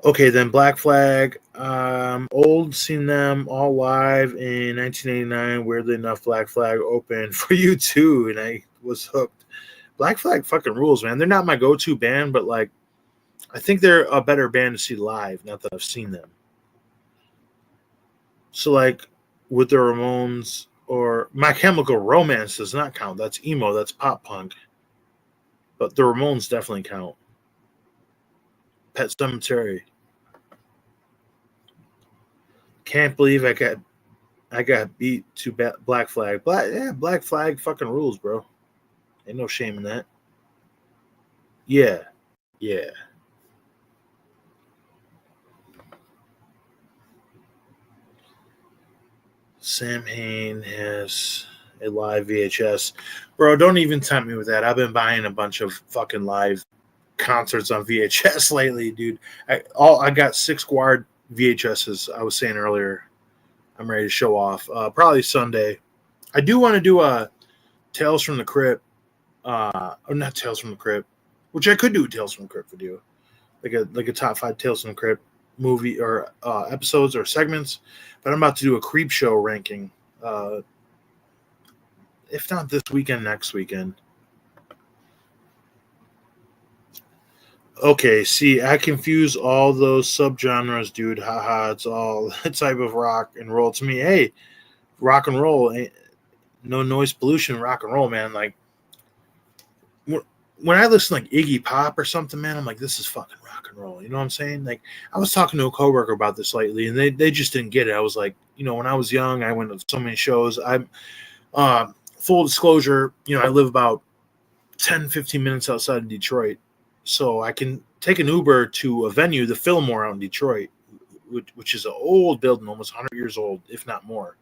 Okay, then Black Flag. Old, seen them all live in 1989. Weirdly enough, Black Flag opened for you too, and I was hooked. Black Flag fucking rules, man. They're not my go-to band, but like, I think they're a better band to see live. Not that I've seen them. So like, with the Ramones or My Chemical Romance does not count. That's emo. That's pop punk. But the Ramones definitely count. Pet Cemetery. Can't believe I got beat to Black Flag. Black Flag fucking rules, bro. Ain't no shame in that. Yeah. Yeah. Sam Hain has a live VHS. Bro, don't even tempt me with that. I've been buying a bunch of fucking live concerts on VHS lately, dude. I got 6 Guard VHSs. I was saying earlier. I'm ready to show off. Probably Sunday. I do want to do a Tales from the Crypt. Or not Tales from the Crypt, which I could do a Tales from the Crypt video, like a top 5 Tales from the Crypt movie or episodes or segments. But I'm about to do a Creep Show ranking. If not this weekend, next weekend. Okay, see, I confuse all those subgenres, dude. Haha, it's all that type of rock and roll to me. Hey, rock and roll, no noise pollution, rock and roll, man. Like when I listen like Iggy Pop or something, man, I'm like, this is fucking rock and roll. You know what I'm saying? Like I was talking to a coworker about this lately, and they just didn't get it. I was like, when I was young, I went to so many shows. I'm full disclosure, I live about 10, 15 minutes outside of Detroit. So I can take an Uber to a venue, the Fillmore out in Detroit, which is an old building, almost 100 years old, if not more.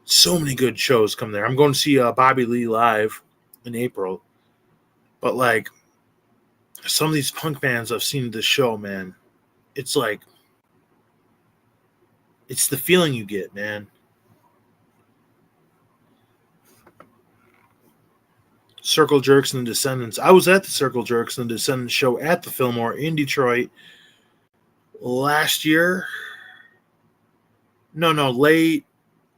So many good shows come there. I'm going to see Bobby Lee live in April. But, like, some of these punk bands I've seen at the show, man, it's like, it's the feeling you get, man. Circle Jerks and the Descendants. I was at the Circle Jerks and the Descendants show at the Fillmore in Detroit last year. No, late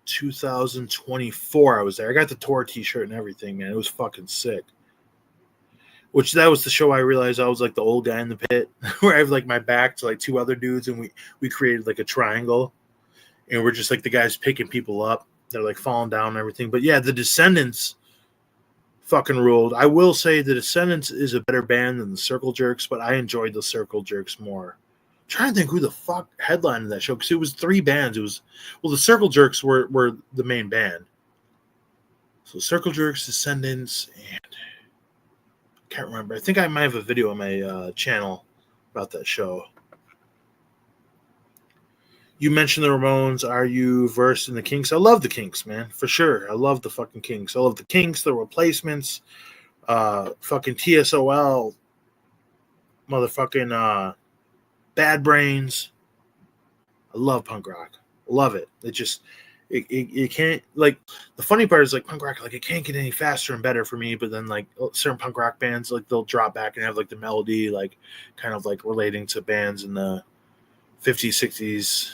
2024 I was there. I got the tour t-shirt and everything, man. It was fucking sick. Which that was the show I realized I was like the old guy in the pit where I have like my back to like 2 other dudes and we created like a triangle and we're just like the guys picking people up. They're like falling down and everything. But yeah, the Descendants fucking ruled. I will say the Descendants is a better band than the Circle Jerks, but I enjoyed the Circle Jerks more. I'm trying to think who the fuck headlined that show because it was 3 bands. It was the Circle Jerks were the main band. So Circle Jerks, Descendants, and I can't remember. I think I might have a video on my channel about that show. You mentioned the Ramones. Are you versed in the Kinks? I love the Kinks, man, for sure. I love the fucking Kinks. I love the Kinks, the Replacements, fucking TSOL, motherfucking Bad Brains. I love punk rock. Love it. It can't, like, the funny part is like punk rock, like it can't get any faster and better for me, but then like certain punk rock bands, like they'll drop back and have like the melody like kind of like relating to bands in the 50s, 60s.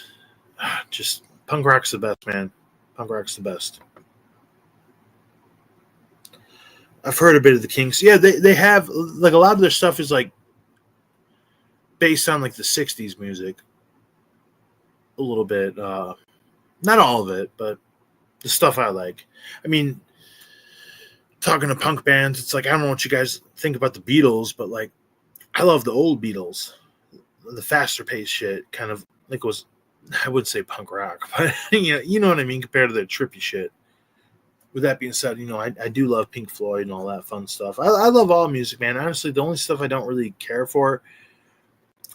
Just punk rock's the best, man. Punk rock's the best. I've heard a bit of the Kinks. Yeah, they have like a lot of their stuff is like based on like the 60s music a little bit. Not all of it, but the stuff I like. I mean, talking to punk bands, it's like I don't know what you guys think about the Beatles, but like I love the old Beatles. The faster paced shit kind of like was, I wouldn't say punk rock, but you know what I mean compared to their trippy shit. With that being said, I do love Pink Floyd and all that fun stuff. I love all music, man. Honestly, the only stuff I don't really care for,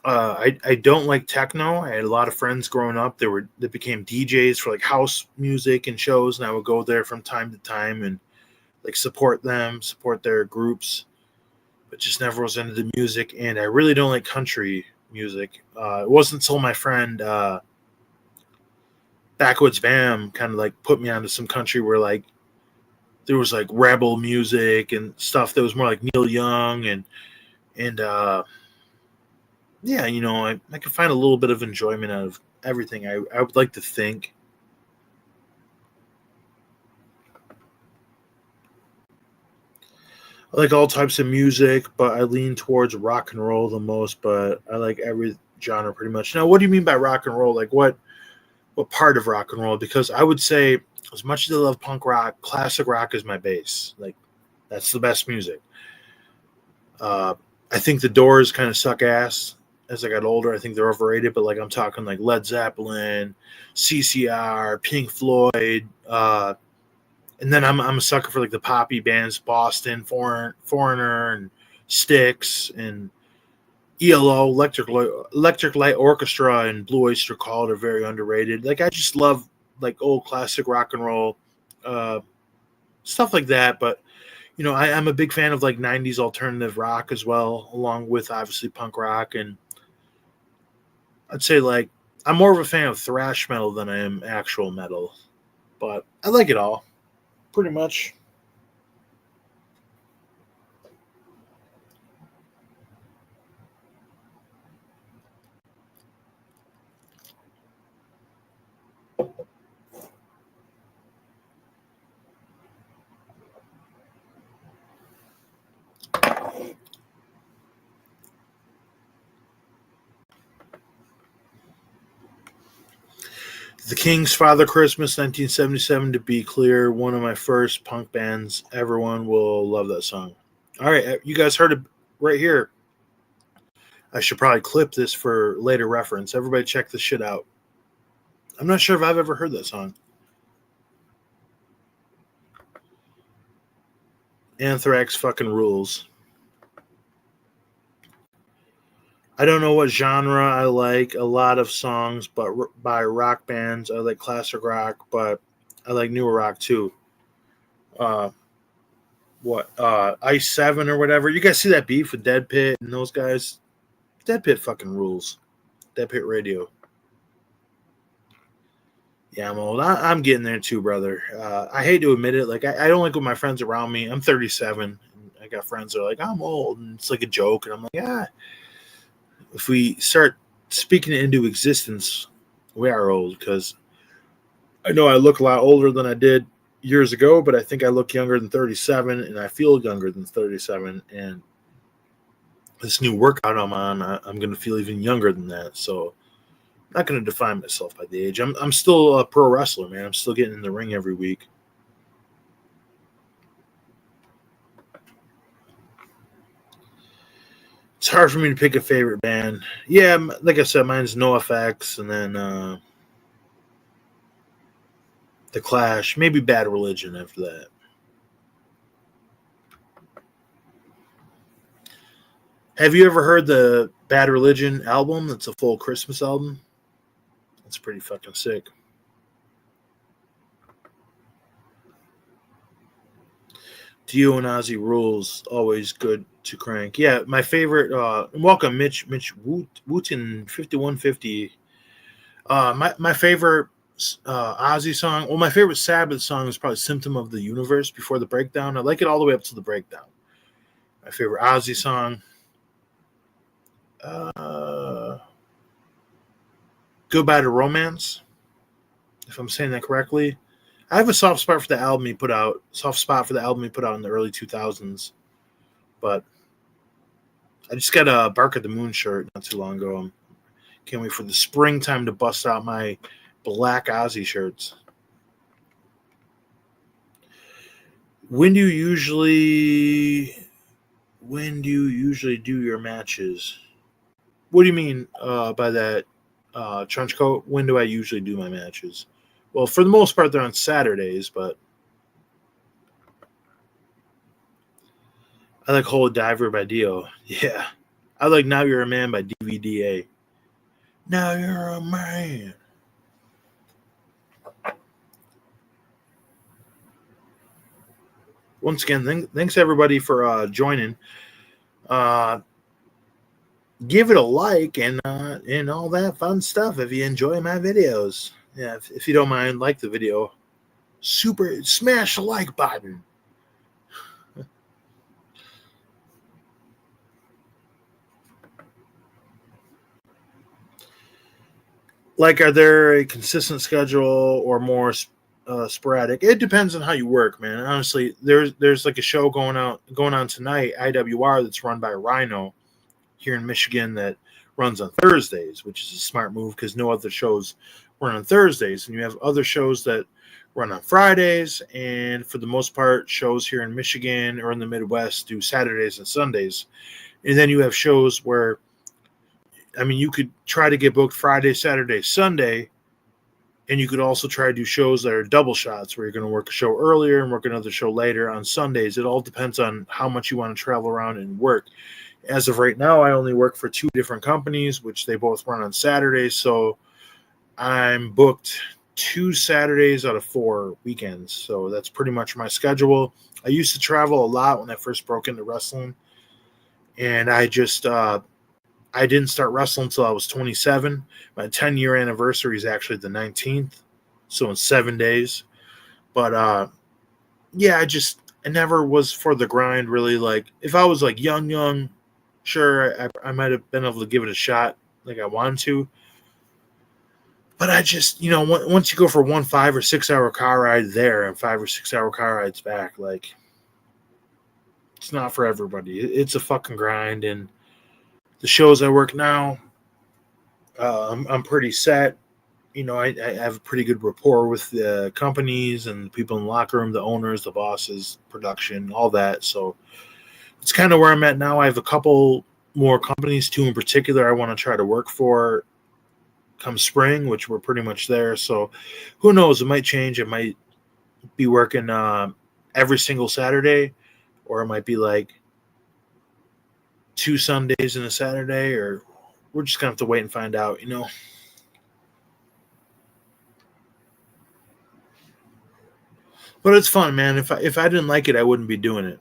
I don't like techno. I had a lot of friends growing up that became DJs for like house music and shows, and I would go there from time to time and like support their groups, but just never was into the music. And I really don't like country music. It wasn't until my friend Backwoods Bam kind of like put me onto some country where like there was like rebel music and stuff that was more like Neil Young and yeah, I can find a little bit of enjoyment out of everything. I would like to think. I like all types of music, but I lean towards rock and roll the most, but I like every genre pretty much. Now, what do you mean by rock and roll? Like what part of rock and roll? Because I would say as much as I love punk rock, classic rock is my base. Like that's the best music. I think the Doors kind of suck ass as I got older. I think they're overrated, but like I'm talking like Led Zeppelin, CCR, Pink Floyd, and then I'm a sucker for like the poppy bands, Boston, Foreigner, and Styx, and ELO, Electric Light Orchestra, and Blue Oyster Cult are very underrated. Like I just love like old classic rock and roll, uh, stuff like that. But I'm a big fan of like '90s alternative rock as well, along with obviously punk rock. And I'd say like I'm more of a fan of thrash metal than I am actual metal, but I like it all pretty much. The King's Father Christmas, 1977, to be clear, one of my first punk bands. Everyone will love that song. All right, you guys heard it right here. I should probably clip this for later reference. Everybody check this shit out. I'm not sure if I've ever heard that song. Anthrax fucking rules. I don't know what genre I like. A lot of songs, but by rock bands. I like classic rock, but I like newer rock too. Uh, Ice Seven or whatever. You guys see that beef with Dead Pit and those guys? Dead Pit fucking rules. Dead Pit Radio. Yeah, I'm old. I'm getting there too, brother. I hate to admit it. Like I don't like when my friends around me. I'm 37. And I got friends that are like, I'm old, and it's like a joke, and I'm like, yeah. If we start speaking it into existence, we are old, because I know I look a lot older than I did years ago, but I think I look younger than 37, and I feel younger than 37. And this new workout I'm on, I'm going to feel even younger than that. So I'm not going to define myself by the age. I'm still a pro wrestler, man. I'm still getting in the ring every week. It's hard for me to pick a favorite band. Yeah, like I said, mine's NoFX, and then The Clash, maybe Bad Religion after that. Have you ever heard the Bad Religion album? It's a full Christmas album. It's pretty fucking sick. Dio and Ozzy rules, always good to crank. Yeah, my favorite. Welcome, Mitch Wooten 5150. My favorite Ozzy song. Well, my favorite Sabbath song is probably "Symptom of the Universe" before the breakdown. I like it all the way up to the breakdown. My favorite Ozzy song. Goodbye to Romance, if I'm saying that correctly. I have a soft spot for the album he put out. In the early 2000s. But I just got a Bark at the Moon shirt not too long ago. Can't wait for the springtime to bust out my black Ozzy shirts. When do you usually do your matches? What do you mean by that, trench coat? When do I usually do my matches? Well, for the most part, they're on Saturdays, but I like Whole Diver by Dio. Yeah. I like Now You're a Man by DVDA. Now You're a Man. Once again, thanks everybody for joining. Give it a like and all that fun stuff if you enjoy my videos. Yeah, if you don't mind, like the video. Smash the like button. Like, are there a consistent schedule or more sporadic? It depends on how you work, man. Honestly, there's like a show going on tonight, IWR, that's run by Rhino here in Michigan, that runs on Thursdays, which is a smart move because no other shows run on Thursdays, and you have other shows that run on Fridays, and for the most part, shows here in Michigan or in the Midwest do Saturdays and Sundays, and then you have shows where, I mean, you could try to get booked Friday, Saturday, Sunday, and you could also try to do shows that are double shots where you're going to work a show earlier and work another show later on Sundays. It all depends on how much you want to travel around and work. As of right now, I only work for 2 different companies, which they both run on Saturdays. So I'm booked 2 Saturdays out of 4 weekends. So that's pretty much my schedule. I used to travel a lot when I first broke into wrestling, and I didn't start wrestling until I was 27. My 10-year anniversary is actually the 19th, so in 7 days. But yeah, I never was for the grind really. Like if I was like young, sure, I might have been able to give it a shot like I wanted to. But I just, once you go for 5 or 6 hour car ride there and 5 or 6 hour car rides back, like it's not for everybody. It's a fucking grind. And the shows I work now, I'm pretty set. I have a pretty good rapport with the companies and the people in the locker room, the owners, the bosses, production, all that. So it's kind of where I'm at now. I have a couple more companies, 2 in particular, I want to try to work for come spring, which we're pretty much there. So who knows? It might change. It might be working every single Saturday, or it might be like 2 Sundays and a Saturday, or we're just going to have to wait and find out, But it's fun, man. If I didn't like it, I wouldn't be doing it.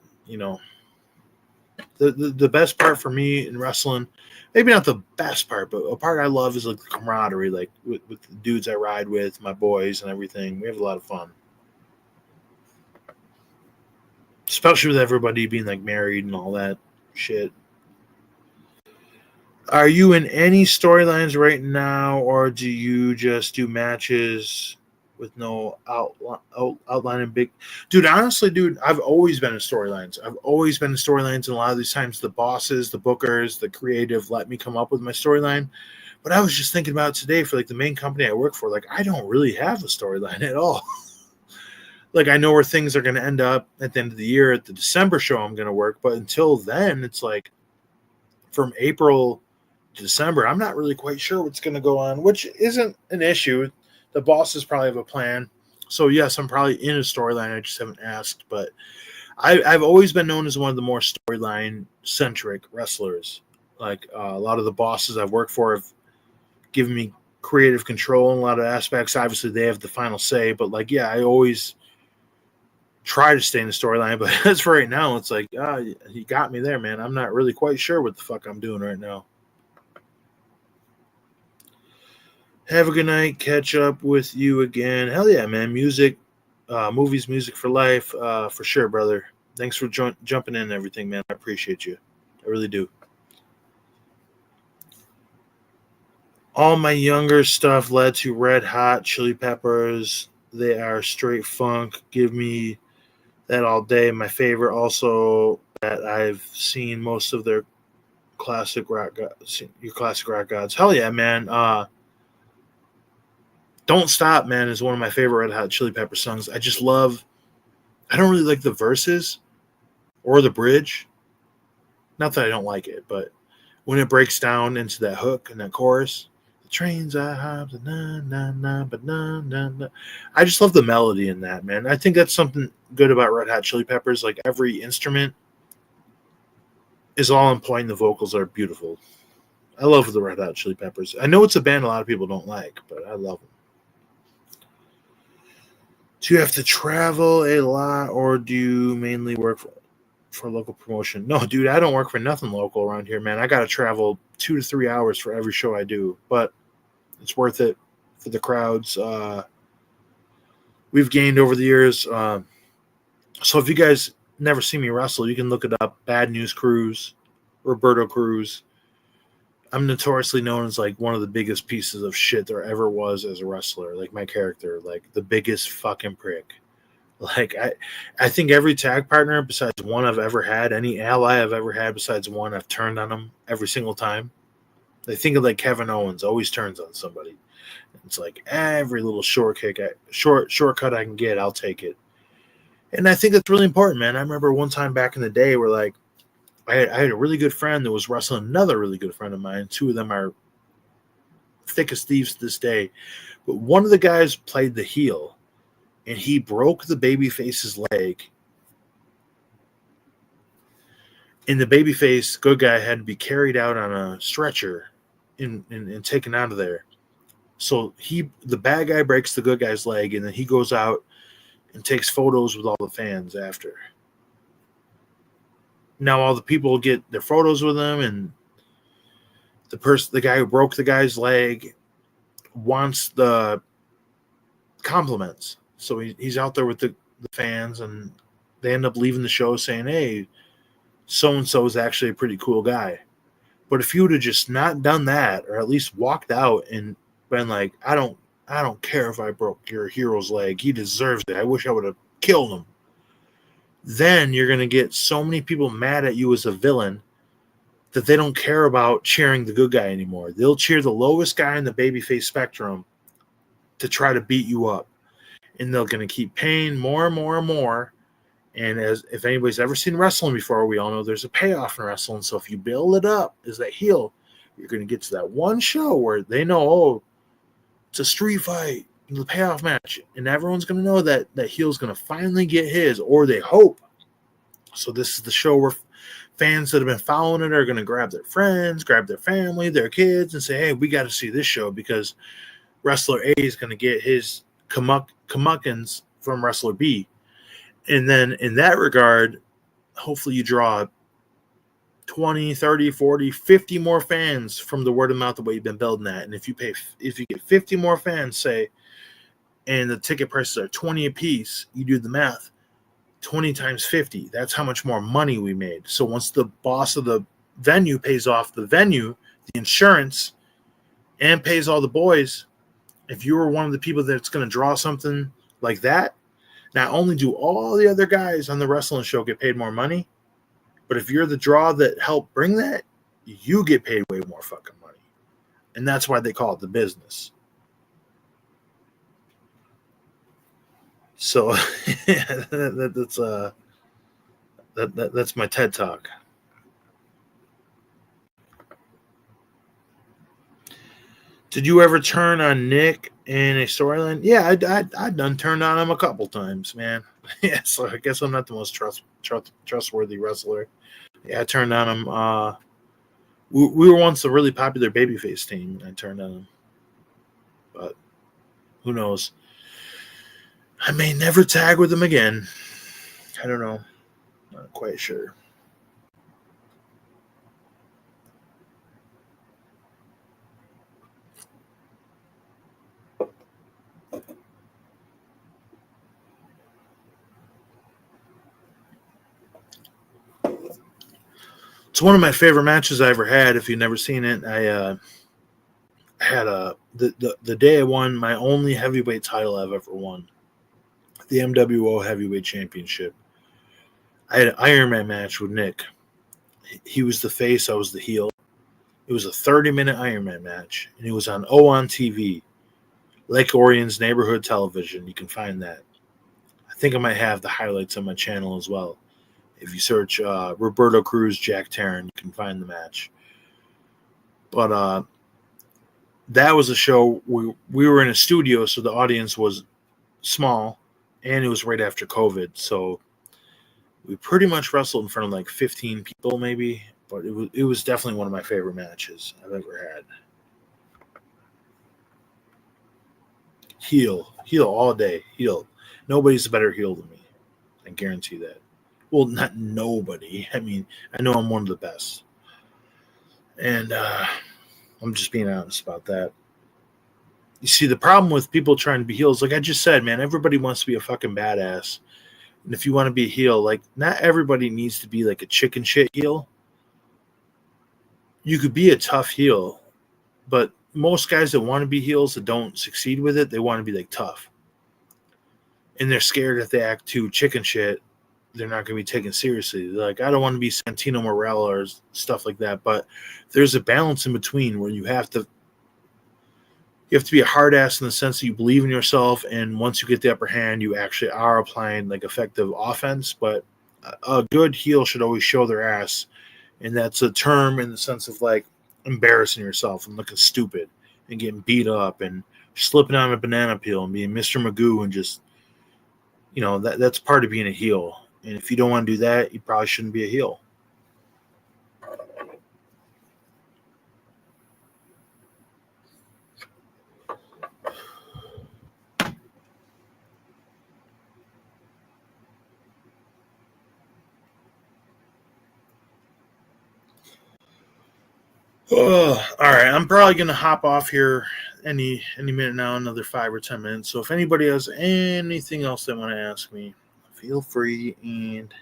The best part for me in wrestling, maybe not the best part, but a part I love is like the camaraderie, like with the dudes I ride with, my boys and everything. We have a lot of fun, especially with everybody being like married and all that shit. Are you in any storylines right now, or do you just do matches with no outline and big? Dude, honestly, I've always been in storylines. I've always been in storylines, and a lot of these times the bosses, the bookers, the creative let me come up with my storyline. But I was just thinking about it today for like the main company I work for. Like, I don't really have a storyline at all. Like, I know where things are going to end up at the end of the year at the December show I'm going to work. But until then, it's like from April to December, I'm not really quite sure what's going to go on, which isn't an issue. The bosses probably have a plan. So, yes, I'm probably in a storyline. I just haven't asked. But I've always been known as one of the more storyline-centric wrestlers. Like, a lot of the bosses I've worked for have given me creative control in a lot of aspects. Obviously, they have the final say. But, like, yeah, I always try to stay in the storyline. But as for right now, it's like, you got me there, man. I'm not really quite sure what the fuck I'm doing right now. Have a good night. Catch up with you again. Hell yeah, man. Music, movies, music for life. For sure, brother. Thanks for jumping in and everything, man. I appreciate you. I really do. All my younger stuff led to Red Hot Chili Peppers. They are straight funk. Give me that all day. My favorite also that I've seen most of their classic rock gods. Your classic rock gods. Hell yeah, man. Don't Stop, man, is one of my favorite Red Hot Chili Pepper songs. I don't really like the verses or the bridge. Not that I don't like it, but when it breaks down into that hook and that chorus, the trains I hopped, na na na, but na na na. I just love the melody in that, man. I think that's something good about Red Hot Chili Peppers. Like every instrument is all on point. The vocals are beautiful. I love the Red Hot Chili Peppers. I know it's a band a lot of people don't like, but I love them. Do you have to travel a lot, or do you mainly work for local promotion? No, dude, I don't work for nothing local around here, man. I got to travel 2 to 3 hours for every show I do, but it's worth it for the crowds. We've gained over the years. So if you guys never see me wrestle, you can look it up. Bad News Cruz, Roberto Cruz. I'm notoriously known as like one of the biggest pieces of shit there ever was as a wrestler. Like my character, like the biggest fucking prick. Like I think every tag partner besides one I've ever had, any ally I've ever had besides one, I've turned on them every single time. They think of like Kevin Owens always turns on somebody. It's like every little shortcut I can get, I'll take it. And I think that's really important, man. I remember one time back in the day where like I had a really good friend that was wrestling another really good friend of mine. 2 of them are thick as thieves to this day. But one of the guys played the heel, and he broke the babyface's leg And the babyface good guy had to be carried out on a stretcher and taken out of there. So the bad guy breaks the good guy's leg, and then he goes out and takes photos with all the fans after. Now all the people get their photos with him, and the guy who broke the guy's leg wants the compliments. So he's out there with the fans, and they end up leaving the show saying, "Hey, so and so is actually a pretty cool guy." But if you would have just not done that, or at least walked out and been like, I don't care if I broke your hero's leg. He deserves it. I wish I would have killed him." Then you're going to get so many people mad at you as a villain that they don't care about cheering the good guy anymore. They'll cheer the lowest guy in the babyface spectrum to try to beat you up. And they're going to keep paying more and more and more. And as if anybody's ever seen wrestling before, we all know there's a payoff in wrestling. So if you build it up as that heel, you're going to get to that one show where they know, oh, it's a street fight, the payoff match, and everyone's going to know that that heel's going to finally get his, or they hope. So this is the show where fans that have been following it are going to grab their friends, grab their family, their kids, and say, hey, we got to see this show because wrestler A is going to get his comeuppance from wrestler B. And then in that regard, hopefully you draw 20, 30, 40, 50 more fans from the word of mouth the way you've been building that. And if you get 50 more fans, say, and the ticket prices are 20 a piece, you do the math, 20 times 50, that's how much more money we made. So once the boss of the venue pays off the venue, the insurance, and pays all the boys, if you were one of the people that's going to draw something like that, not only do all the other guys on the wrestling show get paid more money, but if you're the draw that helped bring that, you get paid way more fucking money. And that's why they call it the business. So that's my TED Talk. Did you ever turn on Nick in a storyline? Yeah, I'd done turned on him a couple times, man. Yeah, so I guess I'm not the most trustworthy wrestler. Yeah, I turned on him. We were once a really popular babyface team. I turned on him, but who knows? I may never tag with him again. I don't know. Not quite sure. It's one of my favorite matches I ever had. If you've never seen it, I had the day I won my only heavyweight title I've ever won, the MWO Heavyweight Championship. I had an Iron Man match with Nick. He was the face, I was the heel. It was a 30-minute Iron Man match, and it was on on TV, Lake Orion's neighborhood television. You can find that. I think I might have the highlights on my channel as well. If you search Roberto Cruz, Jack Taryn, you can find the match. But that was a show we were in a studio, so the audience was small, and it was right after COVID. So we pretty much wrestled in front of like 15 people, maybe. But it was definitely one of my favorite matches I've ever had. Heel all day, heel. Nobody's a better heel than me. I guarantee that. Well, not nobody. I mean, I know I'm one of the best. And I'm just being honest about that. You see, the problem with people trying to be heels, like I just said, man, everybody wants to be a fucking badass. And if you want to be a heel, like, not everybody needs to be like a chicken shit heel. You could be a tough heel, but most guys that want to be heels that don't succeed with it, they want to be like tough. And they're scared if they act too chicken shit, they're not going to be taken seriously. They're like, I don't want to be Santino Marella or stuff like that. But there's a balance in between where you have to be a hard ass in the sense that you believe in yourself, and once you get the upper hand, you actually are applying like effective offense. But a good heel should always show their ass, and that's a term in the sense of like embarrassing yourself and looking stupid and getting beat up and slipping on a banana peel and being Mr. Magoo and just, that's part of being a heel. And if you don't want to do that, you probably shouldn't be a heel. All right, I'm probably gonna hop off here any minute now, another 5 or 10 minutes. So if anybody has anything else they want to ask me, feel free, and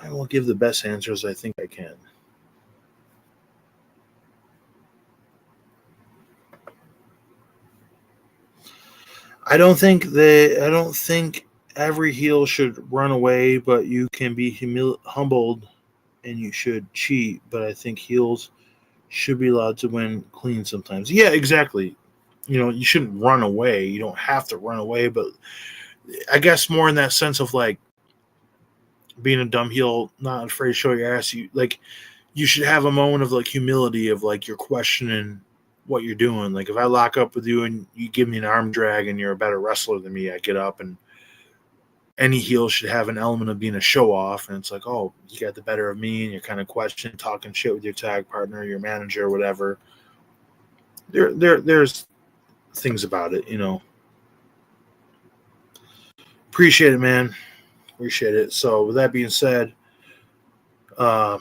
I will give the best answers I think I can. I don't think every heel should run away, but you can be humbled and you should cheat. But I think heels should be allowed to win clean sometimes. Yeah, exactly. You shouldn't run away. You don't have to run away, but I guess more in that sense of like being a dumb heel, not afraid to show your ass. You should have a moment of like humility of like you're questioning what you're doing. Like if I lock up with you and you give me an arm drag and you're a better wrestler than me, I get up. And any heel should have an element of being a show off. And it's like, oh, you got the better of me, and you're kind of questioning, talking shit with your tag partner, your manager, whatever. There's things about it. Appreciate it, man. Appreciate it. So with that being said, uh,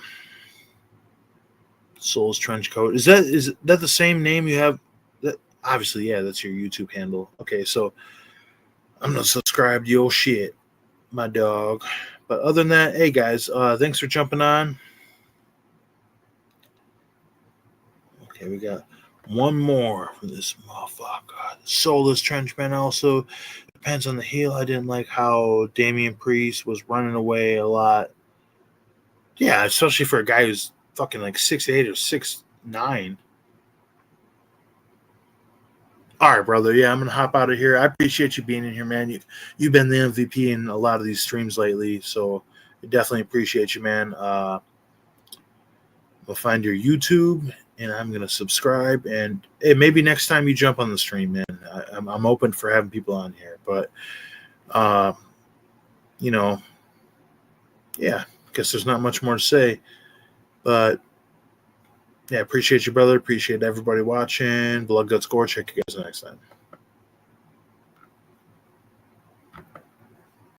Soul's Trench Coat. Is that the same name you have? That obviously, yeah, that's your YouTube handle. Okay, so I'm not subscribed to your shit, my dog. But other than that, hey guys, thanks for jumping on. Okay, we got one more for this motherfucker. Soulless Trenchman also depends on the heel. I didn't like how Damian Priest was running away a lot. Yeah, especially for a guy who's fucking like 6'8" or 6'9". All right, brother. Yeah, I'm gonna hop out of here. I appreciate you being in here, man. You've been the MVP in a lot of these streams lately, so I definitely appreciate you, man. We'll find your YouTube, and I'm gonna subscribe. And hey, maybe next time you jump on the stream, man. I'm open for having people on here, but uh, yeah. Guess there's not much more to say, but yeah, appreciate you, brother. Appreciate everybody watching. Blood Guts Gore. Check you guys next time.